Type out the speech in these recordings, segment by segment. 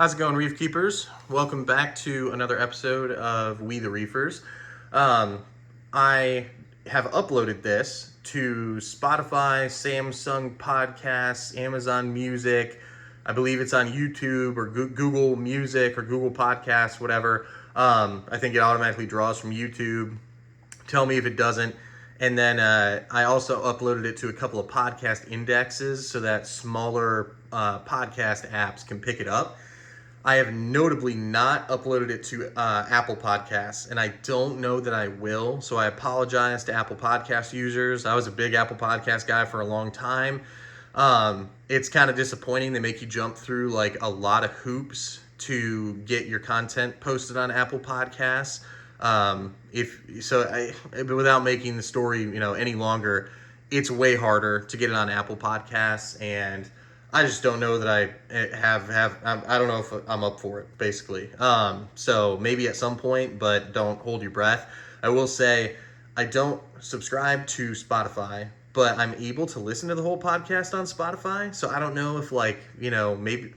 How's it going, Reef Keepers? Welcome back to another episode of We the Reefers. I have uploaded this to Spotify, Samsung Podcasts, Amazon Music. I believe it's on YouTube or Google Music or Google Podcasts, whatever. I think it automatically draws from YouTube. Tell me if it doesn't. And then I also uploaded it to a couple of podcast indexes so that smaller podcast apps can pick it up. I have notably not uploaded it to Apple Podcasts, and I don't know that I will. So I apologize to Apple Podcast users. I was a big Apple Podcast guy for a long time. It's kind of disappointing. They make you jump through like a lot of hoops to get your content posted on Apple Podcasts. Without making the story any longer, it's way harder to get it on Apple Podcasts, and I just don't know that I don't know if I'm up for it, basically. So maybe at some point, but don't hold your breath. I will say I don't subscribe to Spotify, but I'm able to listen to the whole podcast on Spotify. So I don't know if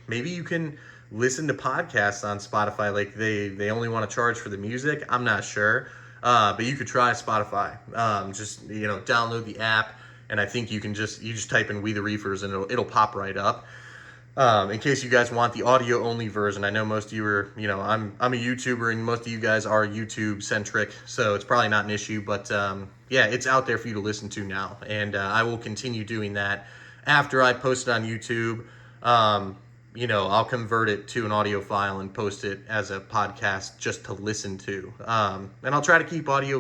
maybe you can listen to podcasts on Spotify. Like they only want to charge for the music. I'm not sure. But you could try Spotify. Just download the app. And I think you just type in We the Reefers and it'll pop right up. In case you guys want the audio only version, I know most of you are, I'm a YouTuber and most of you guys are YouTube centric, so it's probably not an issue. But yeah, it's out there for you to listen to now, and I will continue doing that after I post it on YouTube. I'll convert it to an audio file and post it as a podcast just to listen to. And I'll try to keep audio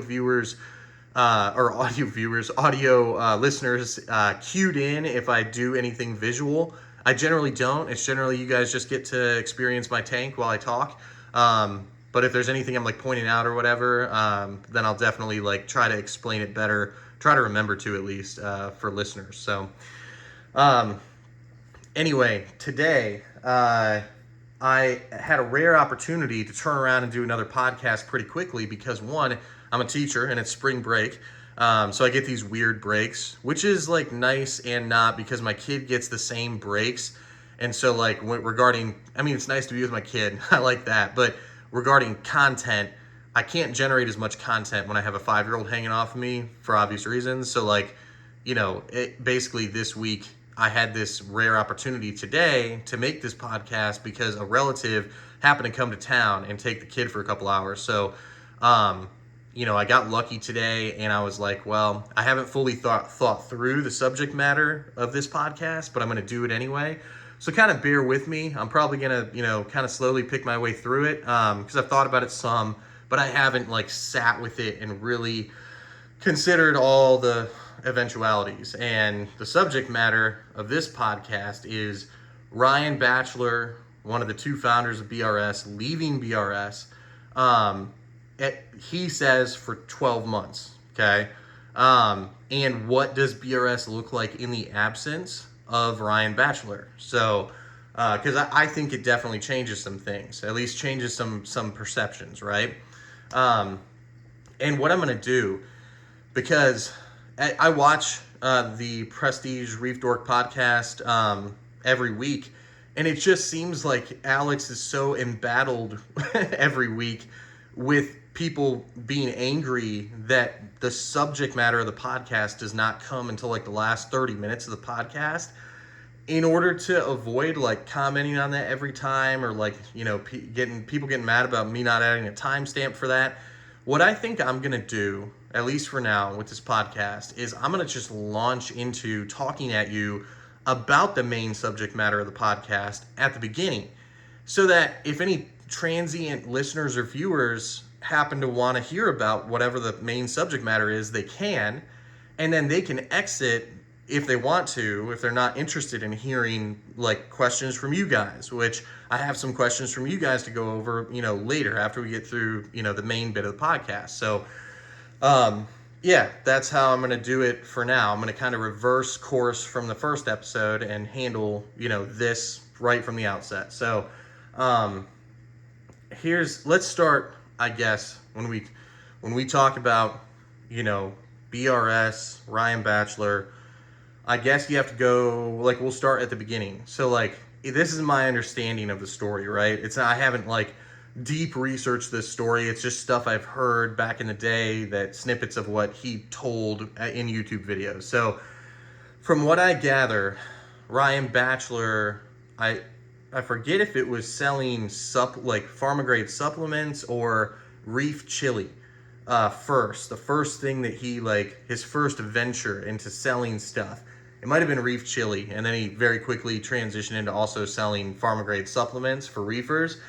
listeners cued in if I do anything visual. I generally don't. It's generally you guys just get to experience my tank while I talk. But if there's anything I'm pointing out or whatever, then I'll definitely try to explain it better. Try to remember to at least for listeners. So anyway, today I had a rare opportunity to turn around and do another podcast pretty quickly because one, I'm a teacher and it's spring break. So I get these weird breaks, which is nice and not, because my kid gets the same breaks. And so it's nice to be with my kid. I like that. But regarding content, I can't generate as much content when I have a 5-year-old hanging off of me for obvious reasons. So basically this week I had this rare opportunity today to make this podcast because a relative happened to come to town and take the kid for a couple hours. So, I got lucky today, and I was like, well, I haven't fully thought through the subject matter of this podcast, but I'm going to do it anyway. So kind of bear with me. I'm probably going to, kind of slowly pick my way through it because I've thought about it some, but I haven't sat with it and really considered all the eventualities. And the subject matter of this podcast is Ryan Batcheller, one of the two founders of BRS, leaving BRS. He says for 12 months, okay? And what does BRS look like in the absence of Ryan Batcheller? So, because I think it definitely changes some things, at least changes some perceptions, right? And what I'm going to do, because I watch the Prestige Reef Dork podcast every week, and it just seems like Alex is so embattled every week with people being angry that the subject matter of the podcast does not come until the last 30 minutes of the podcast, in order to avoid commenting on that every time, or people getting mad about me not adding a timestamp for that. What I think I'm gonna do, at least for now with this podcast, is I'm gonna just launch into talking at you about the main subject matter of the podcast at the beginning, so that if any transient listeners or viewers happen to want to hear about whatever the main subject matter is, they can, and then they can exit if they want to, if they're not interested in hearing questions from you guys, which I have some questions from you guys to go over, later after we get through, the main bit of the podcast. So, yeah, that's how I'm going to do it for now. I'm going to kind of reverse course from the first episode and handle, this right from the outset. So, let's start, I guess, when we talk about, BRS, Ryan Batcheller. I guess you have to go, we'll start at the beginning. So, this is my understanding of the story, right? I haven't like deep researched this story. It's just stuff I've heard back in the day, that snippets of what he told in YouTube videos. So from what I gather, Ryan Batcheller, I forget if it was selling like pharma grade supplements or reef chili. The first thing that he, like, his first venture into selling stuff. It might have been reef chili, and then he very quickly transitioned into also selling pharma grade supplements for reefers.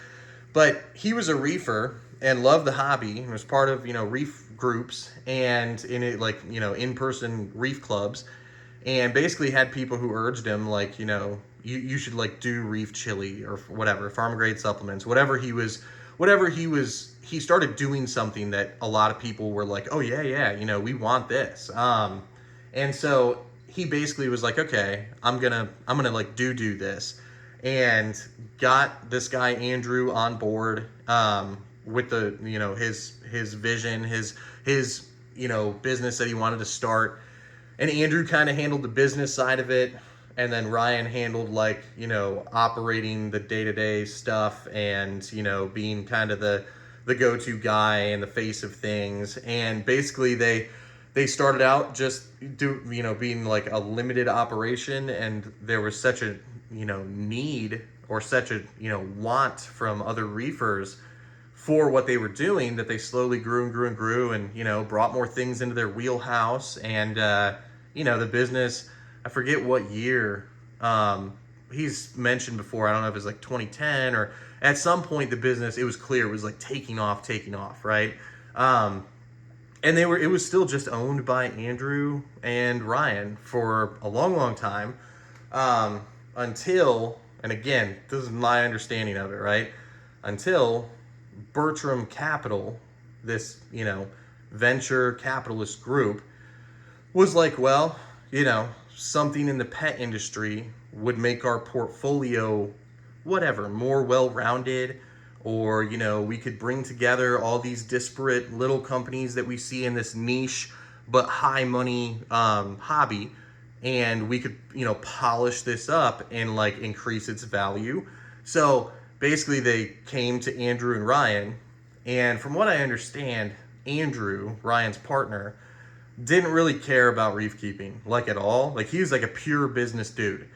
But he was a reefer and loved the hobby and was part of, reef groups and in it, like, in-person reef clubs, and basically had people who urged him, like, you should like do reef chili or whatever, farm grade supplements, he started doing something that a lot of people were like, oh yeah, we want this. And so he basically was like, okay, I'm gonna like do this, and got this guy Andrew on board, with the, his vision, his business that he wanted to start. And Andrew kind of handled the business side of it, and then Ryan handled, like, operating the day-to-day stuff, and being kind of the go-to guy and the face of things. And basically they started out just being like a limited operation, and there was such a need, or such a want from other reefers for what they were doing, that they slowly grew and grew and grew, and brought more things into their wheelhouse. And the business, I forget what year he's mentioned before. I don't know if it's like 2010, or at some point the business, it was clear, it was like taking off, right? And it was still just owned by Andrew and Ryan for a long time, until, and again, this is my understanding of it, right? Until Bertram Capital, this, venture capitalist group, was like, well, something in the pet industry would make our portfolio, whatever, more well-rounded, or, we could bring together all these disparate little companies that we see in this niche but high money hobby, and we could, polish this up and like increase its value. So basically they came to Andrew and Ryan, and from what I understand, Andrew, Ryan's partner, didn't really care about reef keeping, like, at all. Like, he was like a pure business dude.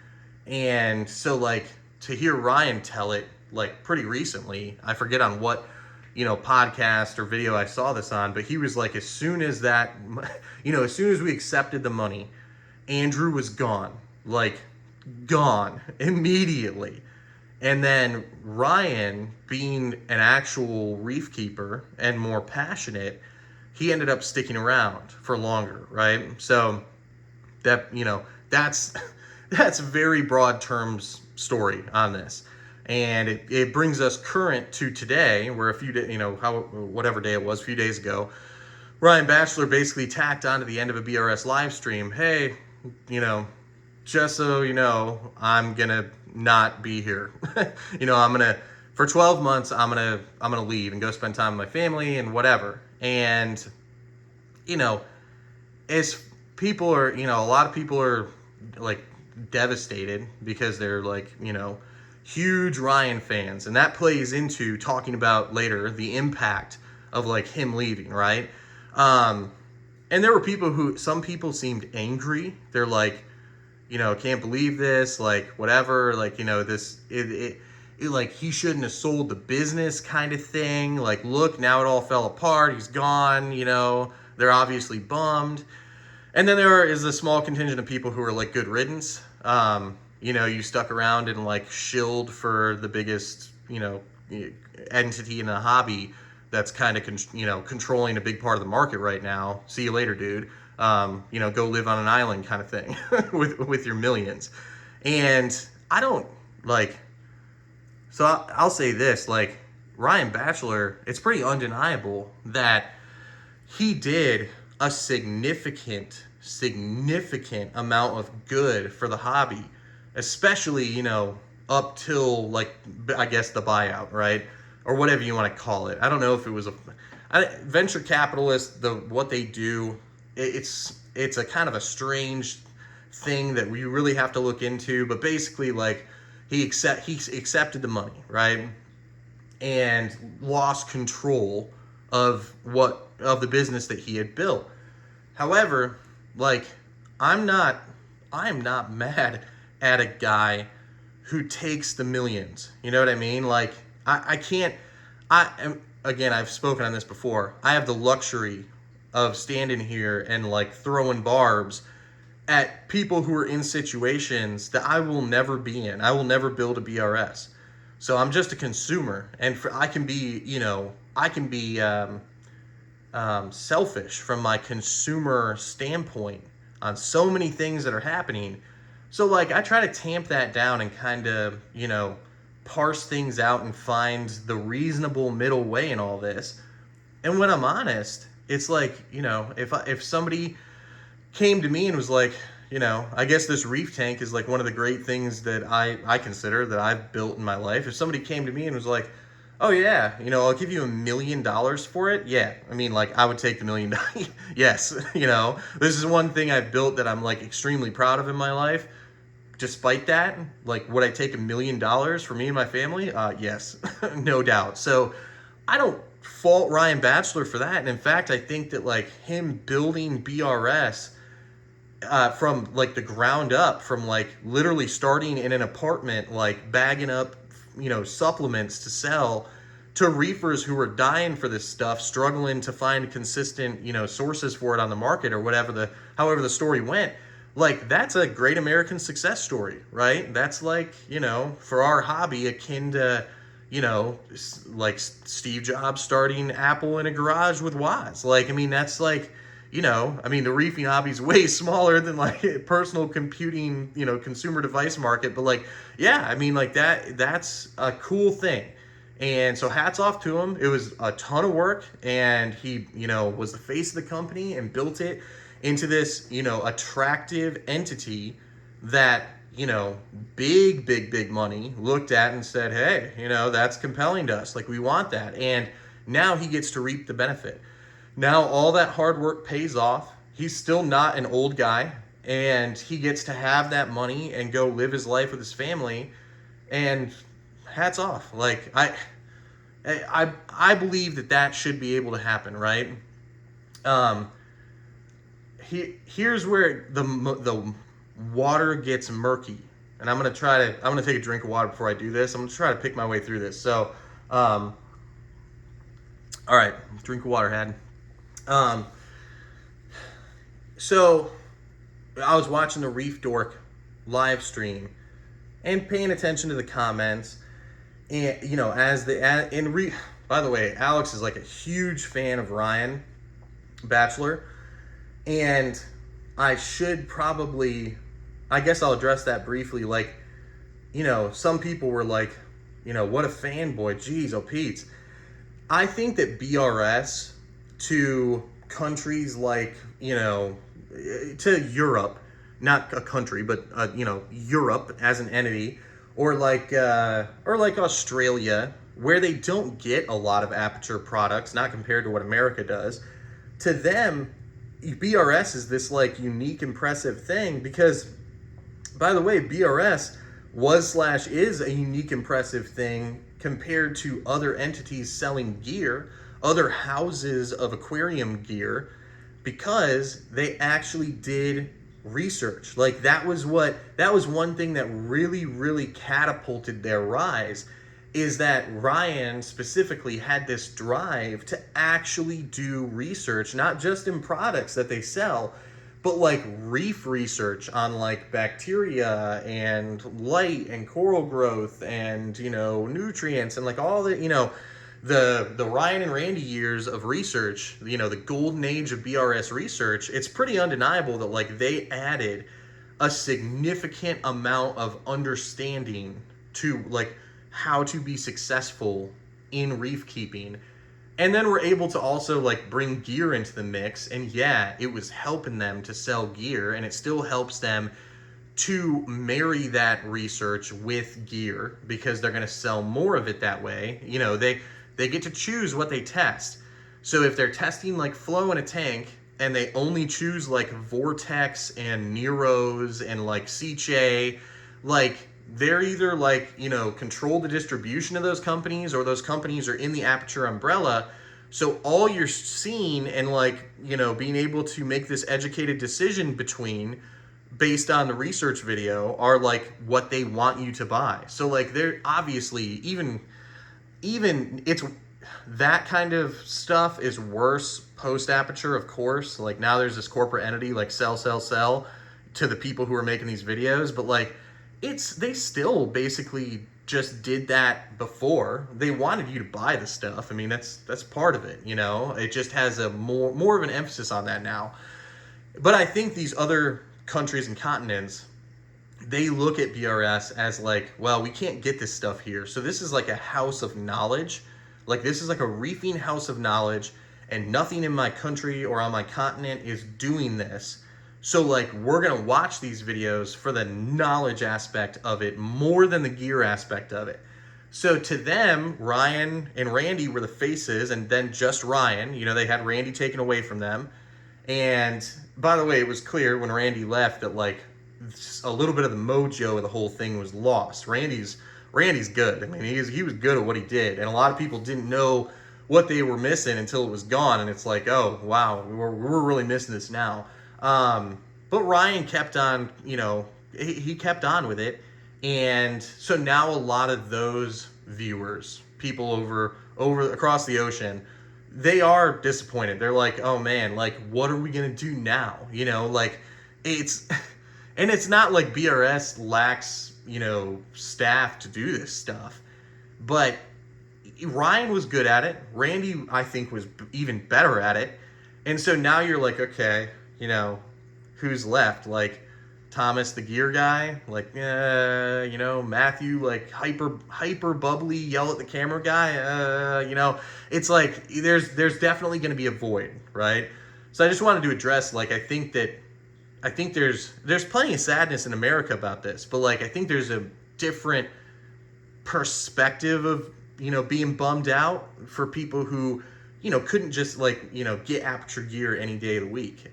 And so, like, to hear Ryan tell it, like, pretty recently, I forget on what, podcast or video I saw this on, but he was like, as soon as we accepted the money, Andrew was gone. Like, gone immediately. And then Ryan, being an actual reef keeper and more passionate, he ended up sticking around for longer, right? So that, that's very broad terms story on this. And it brings us current to today, where a few days, whatever day it was, a few days ago, Ryan Batcheller basically tacked on to the end of a BRS live stream, hey, just so you know, I'm gonna not be here. For 12 months, I'm gonna leave and go spend time with my family and whatever. And as people are, a lot of people are like devastated, because they're like, huge Ryan fans, and that plays into talking about later the impact of like him leaving, right? And there were some people seemed angry. They're like, can't believe this, like, whatever, like, this, it like, he shouldn't have sold the business, kind of thing. Like, look, now it all fell apart, he's gone, they're obviously bummed. And then there is a small contingent of people who are like, good riddance. You stuck around and like shilled for the biggest, entity in the hobby that's kind of, controlling a big part of the market right now. See you later, dude. Go live on an island, kind of thing, with your millions. And I don't like, so I'll say this, like, Ryan Batcheller, it's pretty undeniable that he did a significant amount of good for the hobby, especially, up till, like, I guess the buyout, right? Or whatever you want to call it. I don't know if it was venture capitalists, what they do, it's a kind of a strange thing that we really have to look into. But basically, like, he accepted the money, right? And lost control of the business that he had built. However, like I'm not I'm not mad at a guy who takes the millions. You know what I mean? Like I can't I am again, I've spoken on this before. I have the luxury of standing here and like throwing barbs at people who are in situations that I will never be in. I will never build a BRS. So I'm just a consumer, and I can be, I can be selfish from my consumer standpoint on so many things that are happening. So like I try to tamp that down and kind of, parse things out and find the reasonable middle way in all this. And when I'm honest, it's like, if somebody came to me and was like, I guess this reef tank is like one of the great things that I consider that I've built in my life. If somebody came to me and was like, oh yeah, I'll give you $1 million for it. Yeah. I mean, like I would take the $1 million. Yes. This is one thing I've built that I'm like extremely proud of in my life. Despite that, like would I take $1 million for me and my family? Yes, no doubt. So I don't fault Ryan Batcheller for that. And in fact, I think that like him building BRS from like the ground up, from like literally starting in an apartment, like bagging up, supplements to sell to reefers who are dying for this stuff, struggling to find consistent, sources for it on the market or however the story went. Like that's a great American success story, right? That's like, for our hobby akin to, like Steve Jobs starting Apple in a garage with Woz. Like, I mean, that's like, the reefing hobby is way smaller than like personal computing, consumer device market. But like, yeah, I mean, like that's a cool thing. And so hats off to him. It was a ton of work, and he, was the face of the company and built it into this, attractive entity that, big money looked at and said, hey, that's compelling to us. Like we want that. And now he gets to reap the benefit. Now all that hard work pays off. He's still not an old guy, and he gets to have that money and go live his life with his family. And hats off. Like I believe that should be able to happen, right? Here's where the water gets murky, and I'm gonna take a drink of water before I do this. I'm gonna try to pick my way through this. So, all right, drink of water, had. So I was watching the Reef Dork live stream and paying attention to the comments, and by the way, Alex is like a huge fan of Ryan Batcheller, and I guess I'll address that briefly. Like, some people were like, what a fanboy. Geez, oh Pete. I think that BRS to countries like, to Europe, not a country, but, Europe as an entity, or like Australia, where they don't get a lot of Aperture products, not compared to what America does. To them, BRS is this like unique, impressive thing because, by the way, BRS is a unique, impressive thing compared to other entities selling gear, other houses of aquarium gear, because they actually did research. Like that was one thing that really, really catapulted their rise, is that Ryan specifically had this drive to actually do research, not just in products that they sell, but like reef research on like bacteria and light and coral growth and, nutrients and like all the, the Ryan and Randy years of research, the golden age of BRS research. It's pretty undeniable that like they added a significant amount of understanding to like how to be successful in reef keeping. And then we're able to also like bring gear into the mix. And yeah, it was helping them to sell gear, and it still helps them to marry that research with gear because they're going to sell more of it that way. They get to choose what they test. So if they're testing like flow in a tank and they only choose like Vortex and Neros and like Seche, like they're either like, control the distribution of those companies, or those companies are in the Aperture umbrella. So all you're seeing and like, being able to make this educated decision between based on the research video are like what they want you to buy. So like they're obviously even it's that kind of stuff is worse post Aperture, of course. Like now there's this corporate entity like sell to the people who are making these videos, but like they still basically just did that before. They wanted you to buy the stuff. I mean, that's part of it, It just has a more of an emphasis on that now. But I think these other countries and continents, they look at BRS as like, well, we can't get this stuff here. So this is like a house of knowledge. Like this is like a reefing house of knowledge, and nothing in my country or on my continent is doing this. So like we're going to watch these videos for the knowledge aspect of it more than the gear aspect of it. So to them, Ryan and Randy were the faces, and then just Ryan. They had Randy taken away from them. And by the way, it was clear when Randy left that like a little bit of the mojo of the whole thing was lost. Randy's good. I mean, he was good at what he did, and a lot of people didn't know what they were missing until it was gone. And it's like, oh wow, we're really missing this now. But Ryan kept on, he kept on with it, and so now a lot of those viewers, people over across the ocean, they are disappointed. They're like, oh man, like what are we gonna do now? Like it's and it's not like BRS lacks, staff to do this stuff, but Ryan was good at it. Randy, I think, was even better at it. And so now you're like, okay, who's left? Like Thomas, the gear guy, like, Matthew, like hyper bubbly, yell at the camera guy. It's like there's definitely going to be a void, right? So I just wanted to address, like, I think there's plenty of sadness in America about this, but like I think there's a different perspective of being bummed out for people who couldn't just like get Aperture gear any day of the week.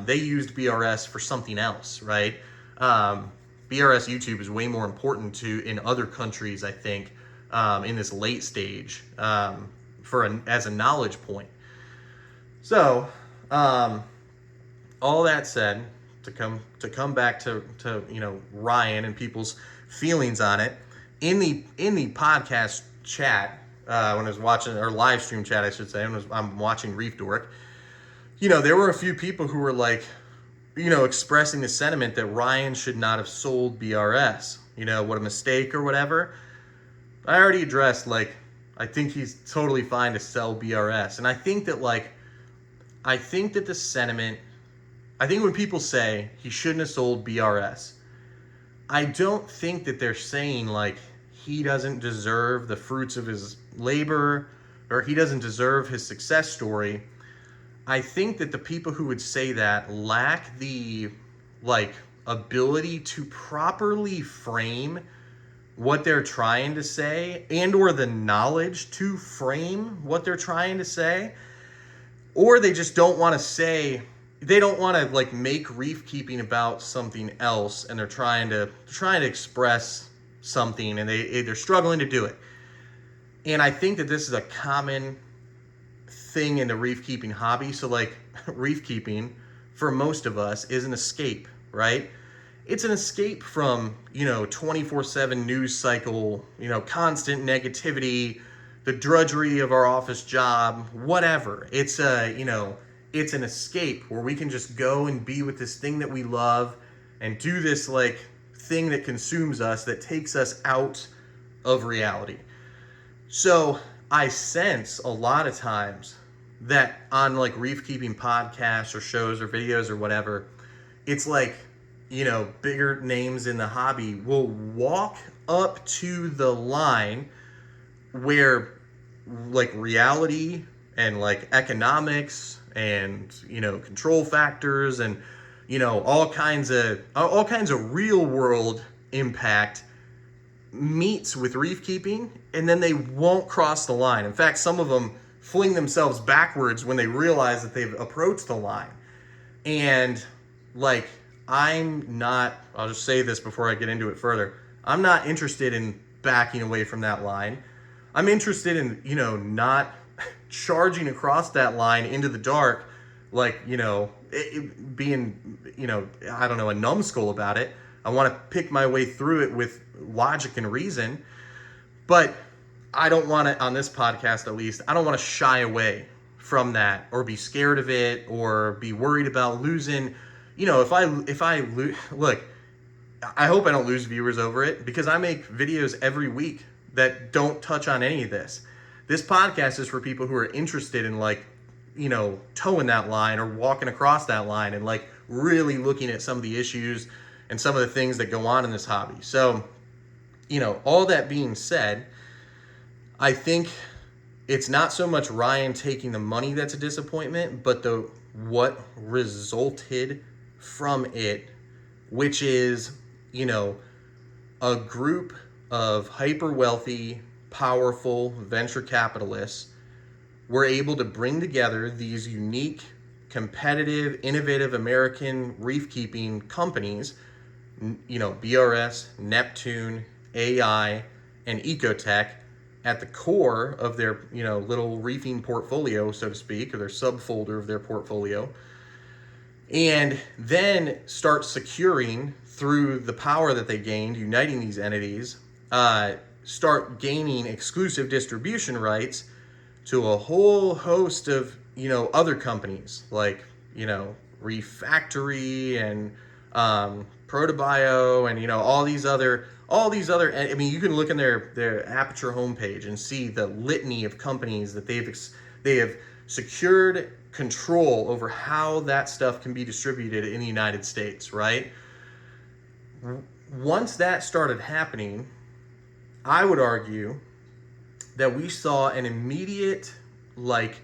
They used BRS for something else, right? BRS YouTube is way more important in other countries, I think, in this late stage, as a knowledge point. So all that said, to come back to Ryan and people's feelings on it, in the podcast chat, when I was watching, or live stream chat I should say, I'm watching Reef Dork, there were a few people who were like, expressing the sentiment that Ryan should not have sold BRS, what a mistake or whatever. I already addressed, like, I think he's totally fine to sell BRS. And I think that the sentiment, I think when people say he shouldn't have sold BRS, I don't think that they're saying like he doesn't deserve the fruits of his labor or he doesn't deserve his success story. I think that the people who would say that lack the ability to properly frame what they're trying to say, and or the knowledge to frame what they're trying to say, or they just don't want to say, they don't want to make reef keeping about something else, and they're trying to express something, and they're struggling to do it. And I think that this is a common thing in the reef keeping hobby. So reef keeping for most of us is an escape, right? It's an escape from 24/7 news cycle, constant negativity, the drudgery of our office job, whatever. It's it's an escape where we can just go and be with this thing that we love and do this thing that consumes us, that takes us out of reality. So I sense a lot of times that on reef keeping podcasts or shows or videos or whatever, it's bigger names in the hobby will walk up to the line where reality and economics and control factors and all kinds of real world impact meets with reef keeping, and then they won't cross the line. In fact, some of them fling themselves backwards when they realize that they've approached the line. And I'll just say this before I get into it further, I'm not interested in backing away from that line. I'm interested in, not charging across that line into the dark, like, being, I don't know, a numbskull about it. I want to pick my way through it with logic and reason. But I don't want to, on this podcast at least, I don't want to shy away from that or be scared of it or be worried about losing. If I look, I hope I don't lose viewers over it, because I make videos every week that don't touch on any of this. This podcast is for people who are interested in, like, towing that line or walking across that line and, like, really looking at some of the issues and some of the things that go on in this hobby. So, all that being said, I think it's not so much Ryan taking the money that's a disappointment, but what resulted from it, which is, a group of hyper wealthy, powerful venture capitalists were able to bring together these unique, competitive, innovative American reef keeping companies, BRS, Neptune, AI, and Ecotech, at the core of their, little reefing portfolio, so to speak, or their subfolder of their portfolio, and then start securing, through the power that they gained uniting these entities, start gaining exclusive distribution rights to a whole host of, other companies like, Reef Factory and Protobio and, all these other, I mean, you can look in their Aperture homepage and see the litany of companies that they have secured control over how that stuff can be distributed in the United States, right? Once that started happening, I would argue that we saw an immediate, like,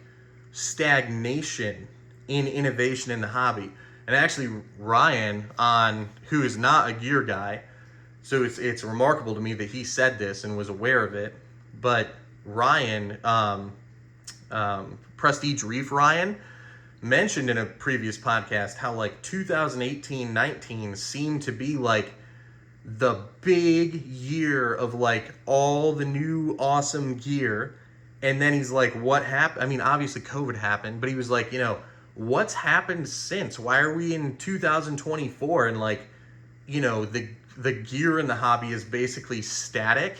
stagnation in innovation in the hobby. And actually, Ryan, who is not a gear guy, so it's remarkable to me that he said this and was aware of it, but Ryan, Prestige Reef Ryan, mentioned in a previous podcast how, like, 2018-19 seemed to be, like, the big year of, like, all the new awesome gear. And then he's like, what happened? I mean, obviously COVID happened, but he was like, what's happened since? Why are we in 2024 and, like, the gear in the hobby is basically static?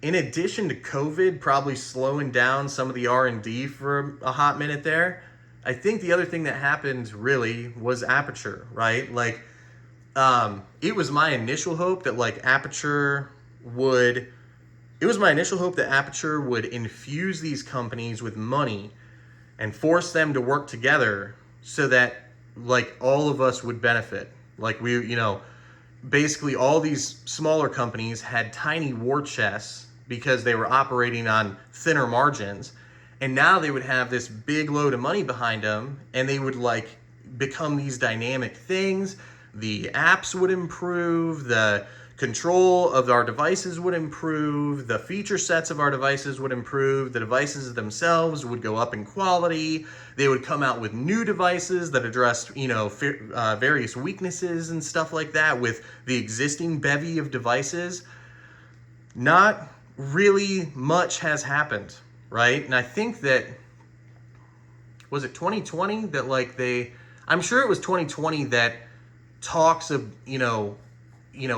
In addition to COVID probably slowing down some of the R&D for a hot minute there, I think the other thing that happened really was Aperture, right? Like, it was my initial hope that, like, Aperture would infuse these companies with money and force them to work together so that, like, all of us would benefit. Like, basically all these smaller companies had tiny war chests because they were operating on thinner margins. And now they would have this big load of money behind them, and they would, like, become these dynamic things. The apps would improve, the control of our devices would improve, the feature sets of our devices would improve, the devices themselves would go up in quality. They would come out with new devices that addressed, various weaknesses and stuff like that with the existing bevy of devices. Not really much has happened, right? And I think that, was it 2020 that, like, I'm sure it was 2020 that talks of,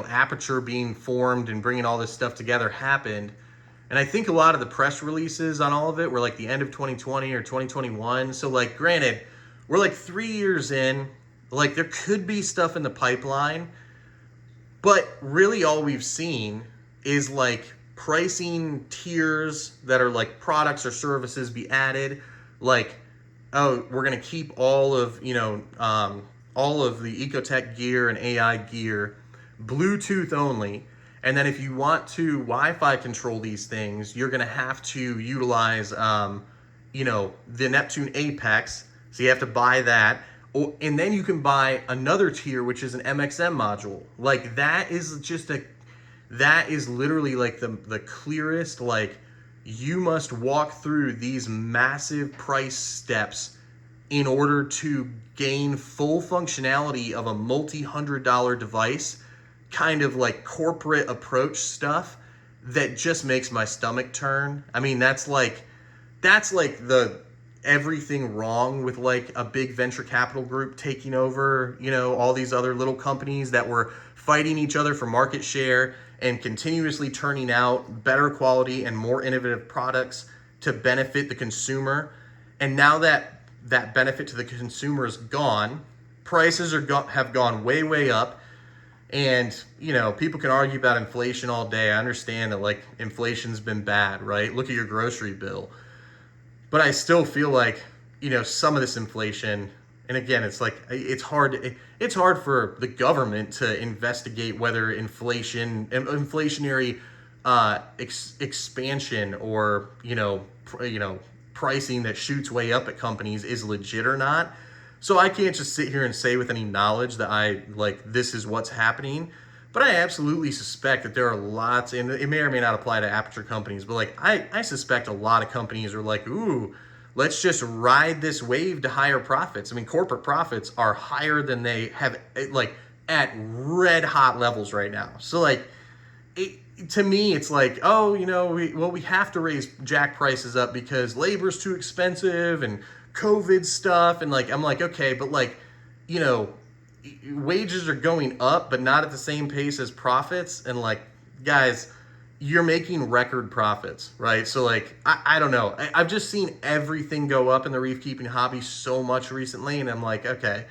Aperture being formed and bringing all this stuff together happened. And I think a lot of the press releases on all of it were, like, the end of 2020 or 2021. So, like, granted, we're, like, 3 years in. Like, there could be stuff in the pipeline. But really all we've seen is, like, pricing tiers that are, like, products or services be added. Like, oh, we're going to keep all of the Ecotech gear and AI gear Bluetooth only. And then if you want to Wi-Fi control these things, you're going to have to utilize, the Neptune Apex. So you have to buy that. And then you can buy another tier, which is an MXM module. Like, that is literally, like, the clearest, like, you must walk through these massive price steps in order to gain full functionality of a multi-$100 device kind of like corporate approach stuff that just makes my stomach turn. I mean, that's like the everything wrong with like a big venture capital group taking over, all these other little companies that were fighting each other for market share and continuously turning out better quality and more innovative products to benefit the consumer. And now that that benefit to the consumer is gone, prices have gone way, way up. And, people can argue about inflation all day. I understand that like inflation's been bad, right? Look at your grocery bill. But I still feel like, some of this inflation, and again, it's like, it's hard for the government to investigate whether inflationary expansion or, pricing that shoots way up at companies is legit or not. So I can't just sit here and say with any knowledge that this is what's happening. But I absolutely suspect that there are lots, and it may or may not apply to Aperture companies, but like I suspect a lot of companies are like, ooh, let's just ride this wave to higher profits. I mean, corporate profits are higher than they have, like at red hot levels right now. So like, to me, it's like, oh, we have to raise jack prices up because labor's too expensive and COVID stuff. And like, I'm like, okay, but like, wages are going up, but not at the same pace as profits. And like, guys, you're making record profits, right? So like, I don't know. I've just seen everything go up in the reef keeping hobby so much recently. And I'm like, okay,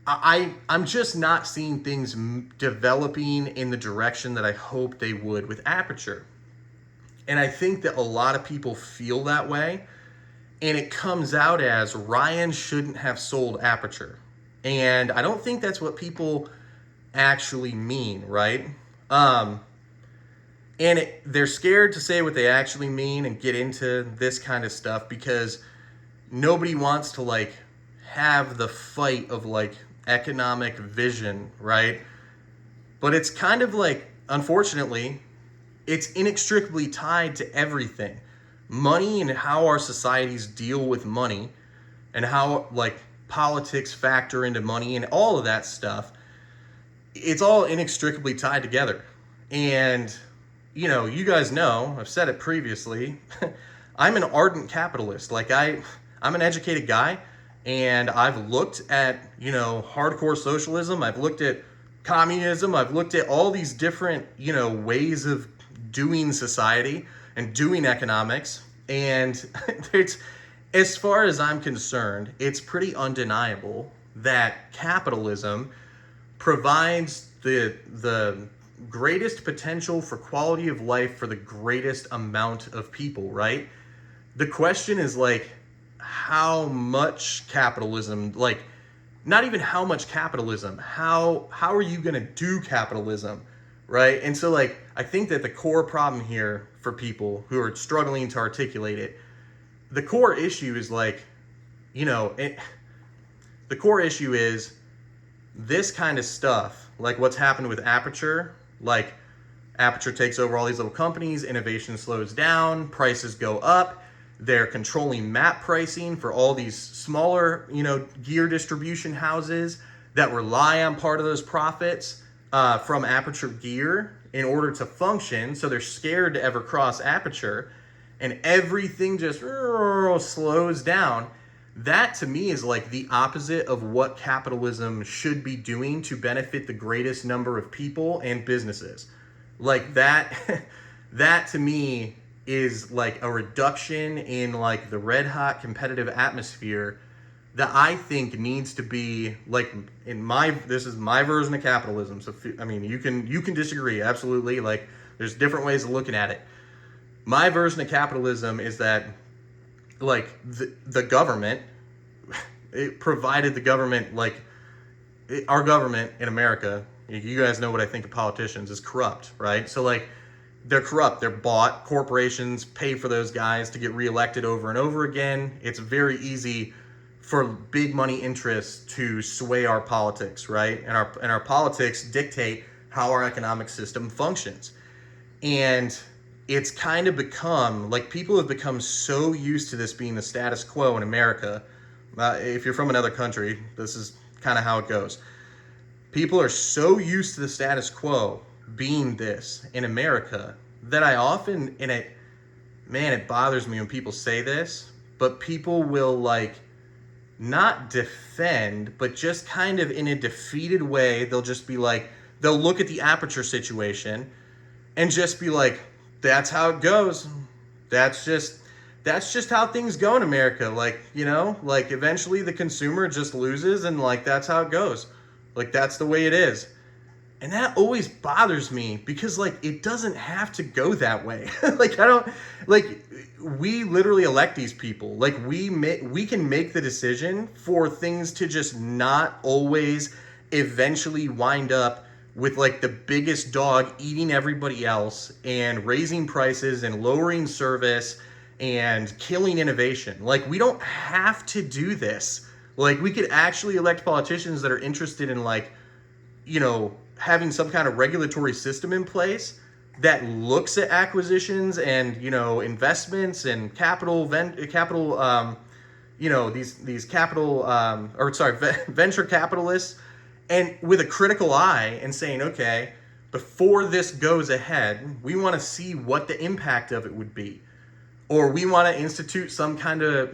I'm just not seeing things developing in the direction that I hope they would with Aperture. And I think that a lot of people feel that way. And it comes out as Ryan shouldn't have sold Aperture. And I don't think that's what people actually mean, right? They're scared to say what they actually mean and get into this kind of stuff because nobody wants to like have the fight of like economic vision, right? But it's kind of like, unfortunately, it's inextricably tied to everything. Money and how our societies deal with money and how like politics factor into money and all of that stuff, it's all inextricably tied together. And you guys know, I've said it previously, I'm an ardent capitalist. Like I'm an educated guy, and I've looked at, hardcore socialism. I've looked at communism. I've looked at all these different, ways of doing society and doing economics. And it's, as far as I'm concerned, it's pretty undeniable that capitalism provides the greatest potential for quality of life for the greatest amount of people, right? The question is like, how much capitalism, like not even how much capitalism, how are you going to do capitalism, right? And so like, I think that the core problem here for people who are struggling to articulate it, the core issue is like, the core issue is this kind of stuff, like what's happened with Aperture, like Aperture takes over all these little companies, innovation slows down, prices go up, they're controlling map pricing for all these smaller, gear distribution houses that rely on part of those profits from Aperture gear in order to function. So they're scared to ever cross Aperture, and everything just slows down. That to me is like the opposite of what capitalism should be doing to benefit the greatest number of people and businesses. Like that, that to me is like a reduction in like the red hot competitive atmosphere that I think needs to be like this is my version of capitalism. So I mean, you can disagree, absolutely. Like there's different ways of looking at it. My version of capitalism is that like the government, it provided the government, like our government in America, you guys know what I think of politicians, is corrupt, right? So like they're corrupt, they're bought, corporations pay for those guys to get reelected over and over again. It's very easy for big money interests to sway our politics, right? And our politics dictate how our economic system functions. And it's kind of become, like people have become so used to this being the status quo in America. If you're from another country, this is kind of how it goes. People are so used to the status quo being this in America that I often, and it bothers me when people say this, but people will like not defend, but just kind of in a defeated way, they'll just be like, they'll look at the Aperture situation and just be like, that's how it goes. That's just how things go in America. Like, like eventually the consumer just loses and like that's how it goes. Like that's the way it is. And that always bothers me because like it doesn't have to go that way. Like I don't like we literally elect these people. Like we can make the decision for things to just not always eventually wind up with like the biggest dog eating everybody else and raising prices and lowering service and killing innovation. Like we don't have to do this. Like we could actually elect politicians that are interested in like, having some kind of regulatory system in place that looks at acquisitions and, investments and venture capitalists, and with a critical eye and saying, okay, before this goes ahead, we want to see what the impact of it would be. Or we want to institute some kind of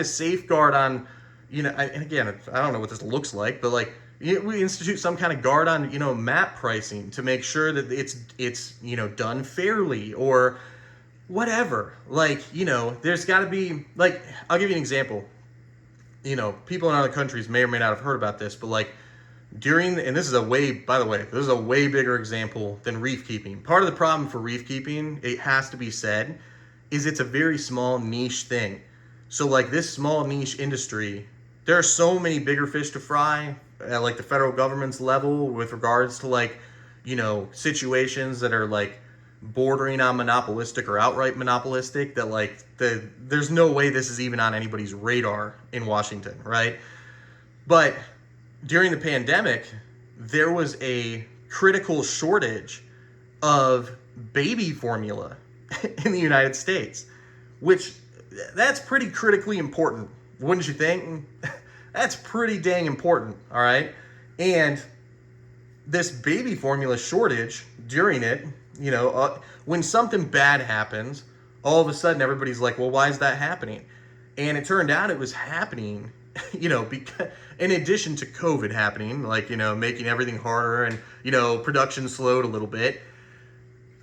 safeguard on, and again, I don't know what this looks like, but like, we institute some kind of guard on, map pricing to make sure that it's done fairly or whatever. Like, there's got to be, like, I'll give you an example. People in other countries may or may not have heard about this, but like and this is by the way, this is a way bigger example than reef keeping. Part of the problem for reef keeping, it has to be said, is it's a very small niche thing. So like this small niche industry, there are so many bigger fish to fry at like the federal government's level with regards to like, situations that are like bordering on monopolistic or outright monopolistic that like there's no way this is even on anybody's radar in Washington, right? But during the pandemic, there was a critical shortage of baby formula in the United States, which that's pretty critically important, wouldn't you think? That's pretty dang important, all right? And this baby formula shortage during it, when something bad happens, all of a sudden everybody's like, well, why is that happening? And it turned out it was happening, because in addition to COVID happening, like, making everything harder and, production slowed a little bit.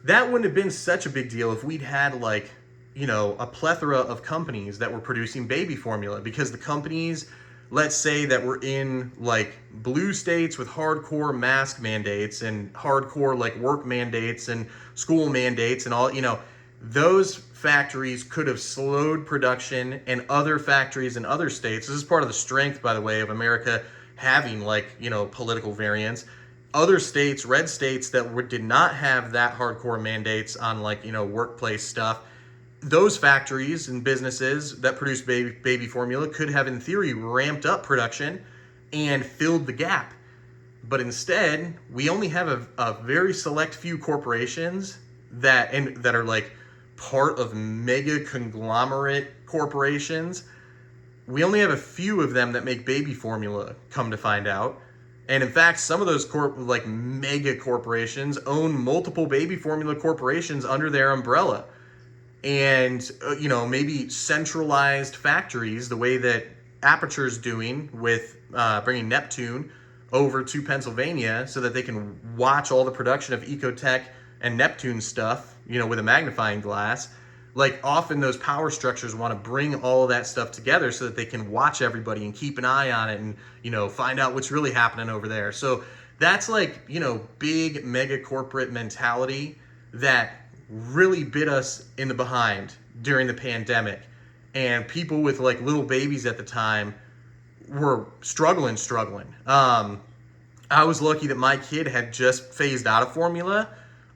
That wouldn't have been such a big deal if we'd had like, a plethora of companies that were producing baby formula, because the companies, let's say that we're in like blue states with hardcore mask mandates and hardcore like work mandates and school mandates and all, those factories could have slowed production, and other factories in other states. This is part of the strength, by the way, of America having like, political variance. Other states, red states that did not have that hardcore mandates on like, workplace stuff, those factories and businesses that produce baby formula could have, in theory, ramped up production and filled the gap. But instead, we only have a very select few corporations that are like part of mega conglomerate corporations. We only have a few of them that make baby formula, come to find out. And in fact, some of those like mega corporations own multiple baby formula corporations under their umbrella. And, maybe centralized factories, the way that Aperture's doing with bringing Neptune over to Pennsylvania so that they can watch all the production of Ecotech and Neptune stuff, with a magnifying glass. Like often those power structures want to bring all of that stuff together so that they can watch everybody and keep an eye on it and, find out what's really happening over there. So that's like, big mega corporate mentality that really bit us in the behind during the pandemic. And people with like little babies at the time were struggling. I was lucky that my kid had just phased out of formula.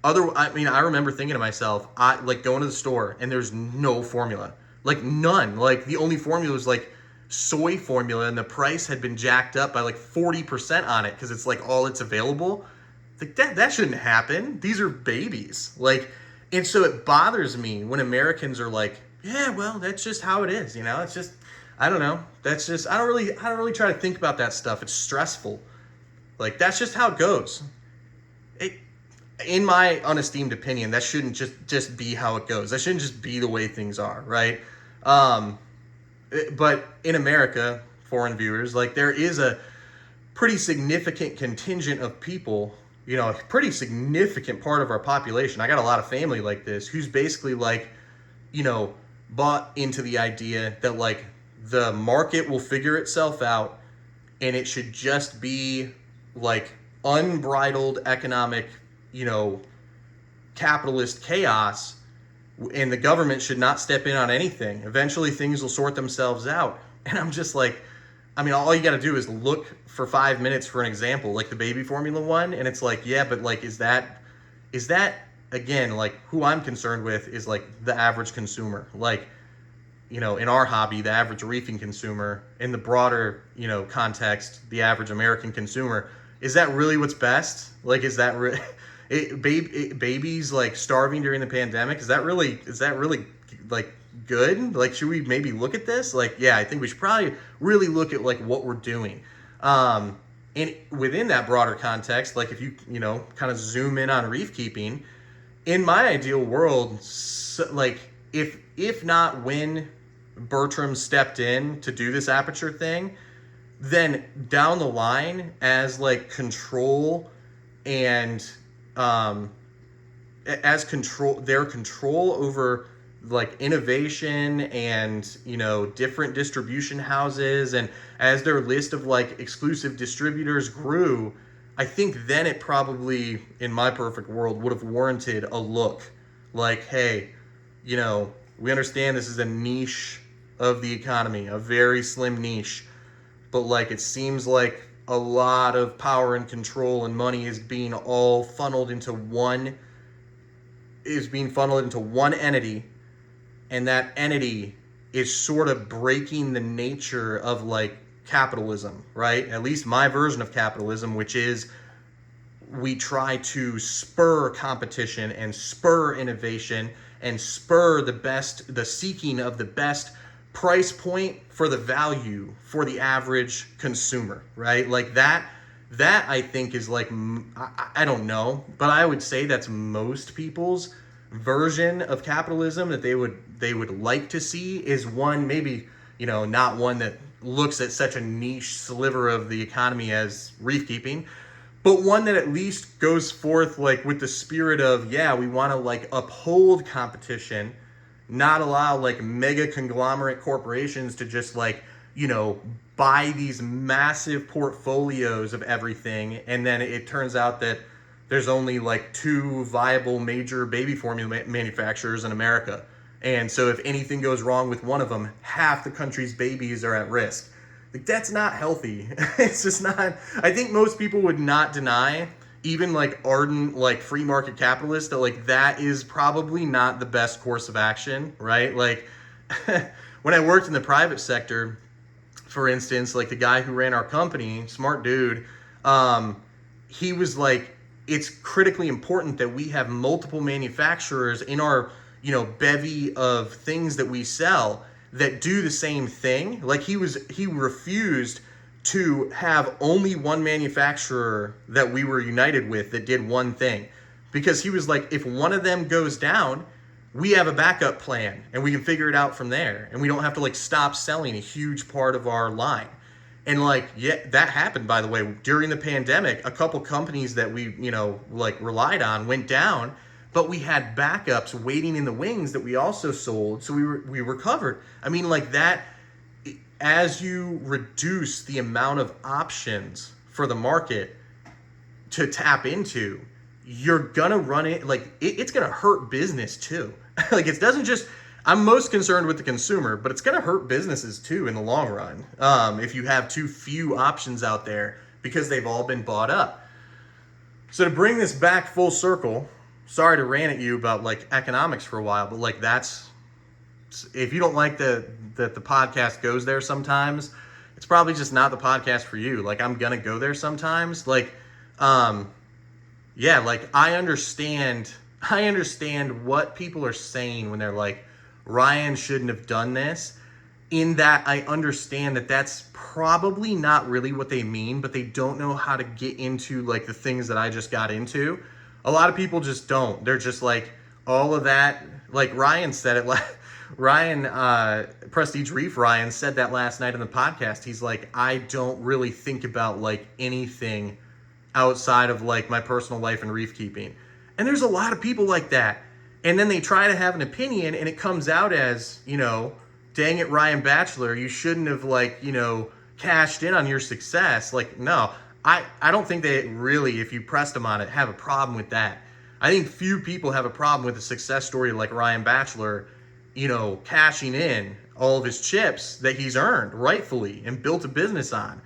I remember thinking to myself, I like going to the store and there's no formula, like none. Like the only formula was like soy formula, and the price had been jacked up by like 40% on it because it's like all it's available. Like that shouldn't happen. These are babies. Like, and so it bothers me when Americans are like, yeah, well, that's just how it is. It's just, I don't know. That's just, I don't really try to think about that stuff. It's stressful. Like, that's just how it goes. It, in my unesteemed opinion, that shouldn't just be how it goes. That shouldn't just be the way things are, right? But in America, foreign viewers, like, there is a pretty significant contingent of people, a pretty significant part of our population. I got a lot of family like this who's basically like, bought into the idea that like the market will figure itself out and it should just be like unbridled economic, capitalist chaos, and the government should not step in on anything. Eventually things will sort themselves out. And I'm just like, all you got to do is look for 5 minutes for an example, like the baby formula one. And it's like, yeah, but like, is that again, like who I'm concerned with is like the average consumer, like, in our hobby, the average reefing consumer, in the broader, context, the average American consumer. Is that really what's best? Like, is that babies like starving during the pandemic? Is that really like good? Like, should we maybe look at this? Like, yeah, I think we should probably really look at like what we're doing. And within that broader context, like if you, kind of zoom in on reef keeping, in my ideal world, like if not when Bertram stepped in to do this Aperture thing, then down the line as like control and their control over like innovation and different distribution houses, and as their list of like exclusive distributors grew, I think then it probably, in my perfect world, would have warranted a look like, hey, we understand this is a niche of the economy, a very slim niche, but like it seems like a lot of power and control and money is being funneled into one entity, and that entity is sort of breaking the nature of like capitalism, right? At least my version of capitalism, which is we try to spur competition and spur innovation and spur the seeking of the best price point for the value for the average consumer, right? Like that I think is like, I don't know, but I would say that's most people's version of capitalism that they would like to see, is one, maybe, not one that looks at such a niche sliver of the economy as reef keeping, but one that at least goes forth like with the spirit of, yeah, we want to like uphold competition, not allow like mega conglomerate corporations to just like, buy these massive portfolios of everything, and then it turns out that there's only like 2 viable major baby formula manufacturers in America. And so if anything goes wrong with one of them, half the country's babies are at risk. Like, that's not healthy. It's just not. I think most people would not deny, even like ardent like free market capitalists, that like that is probably not the best course of action, right? Like when I worked in the private sector, for instance, like the guy who ran our company, smart dude, he was like, it's critically important that we have multiple manufacturers in our, bevy of things that we sell that do the same thing. Like he refused to have only one manufacturer that we were united with that did one thing, because he was like, if one of them goes down, we have a backup plan and we can figure it out from there, and we don't have to like stop selling a huge part of our line. And like, yeah, that happened, by the way, during the pandemic. A couple companies that we, like relied on went down, but we had backups waiting in the wings that we also sold, so we were covered. Like that, as you reduce the amount of options for the market to tap into, you're gonna run it, like it's gonna hurt business too. Like, it doesn't just, I'm most concerned with the consumer, but it's gonna hurt businesses too in the long run, if you have too few options out there because they've all been bought up. So to bring this back full circle, sorry to rant at you about like economics for a while, but like that's, if you don't like that the podcast goes there sometimes, it's probably just not the podcast for you. Like, I'm gonna go there sometimes. Like, yeah, like I understand what people are saying when they're like, Ryan shouldn't have done this. in that I understand that that's probably not really what they mean, but they don't know how to get into like the things that I just got into. A lot of people just don't. They're just like all of that. Like Ryan said it. Ryan, Prestige Reef Ryan said that last night on the podcast. He's like, I don't really think about like anything outside of like my personal life and reef keeping. And there's a lot of people like that. And then they try to have an opinion and it comes out as, dang it, Ryan Batcheller, you shouldn't have like, cashed in on your success. Like, no, I don't think they really, if you pressed them on it, have a problem with that. I think few people have a problem with a success story like Ryan Batcheller, cashing in all of his chips that he's earned rightfully and built a business on.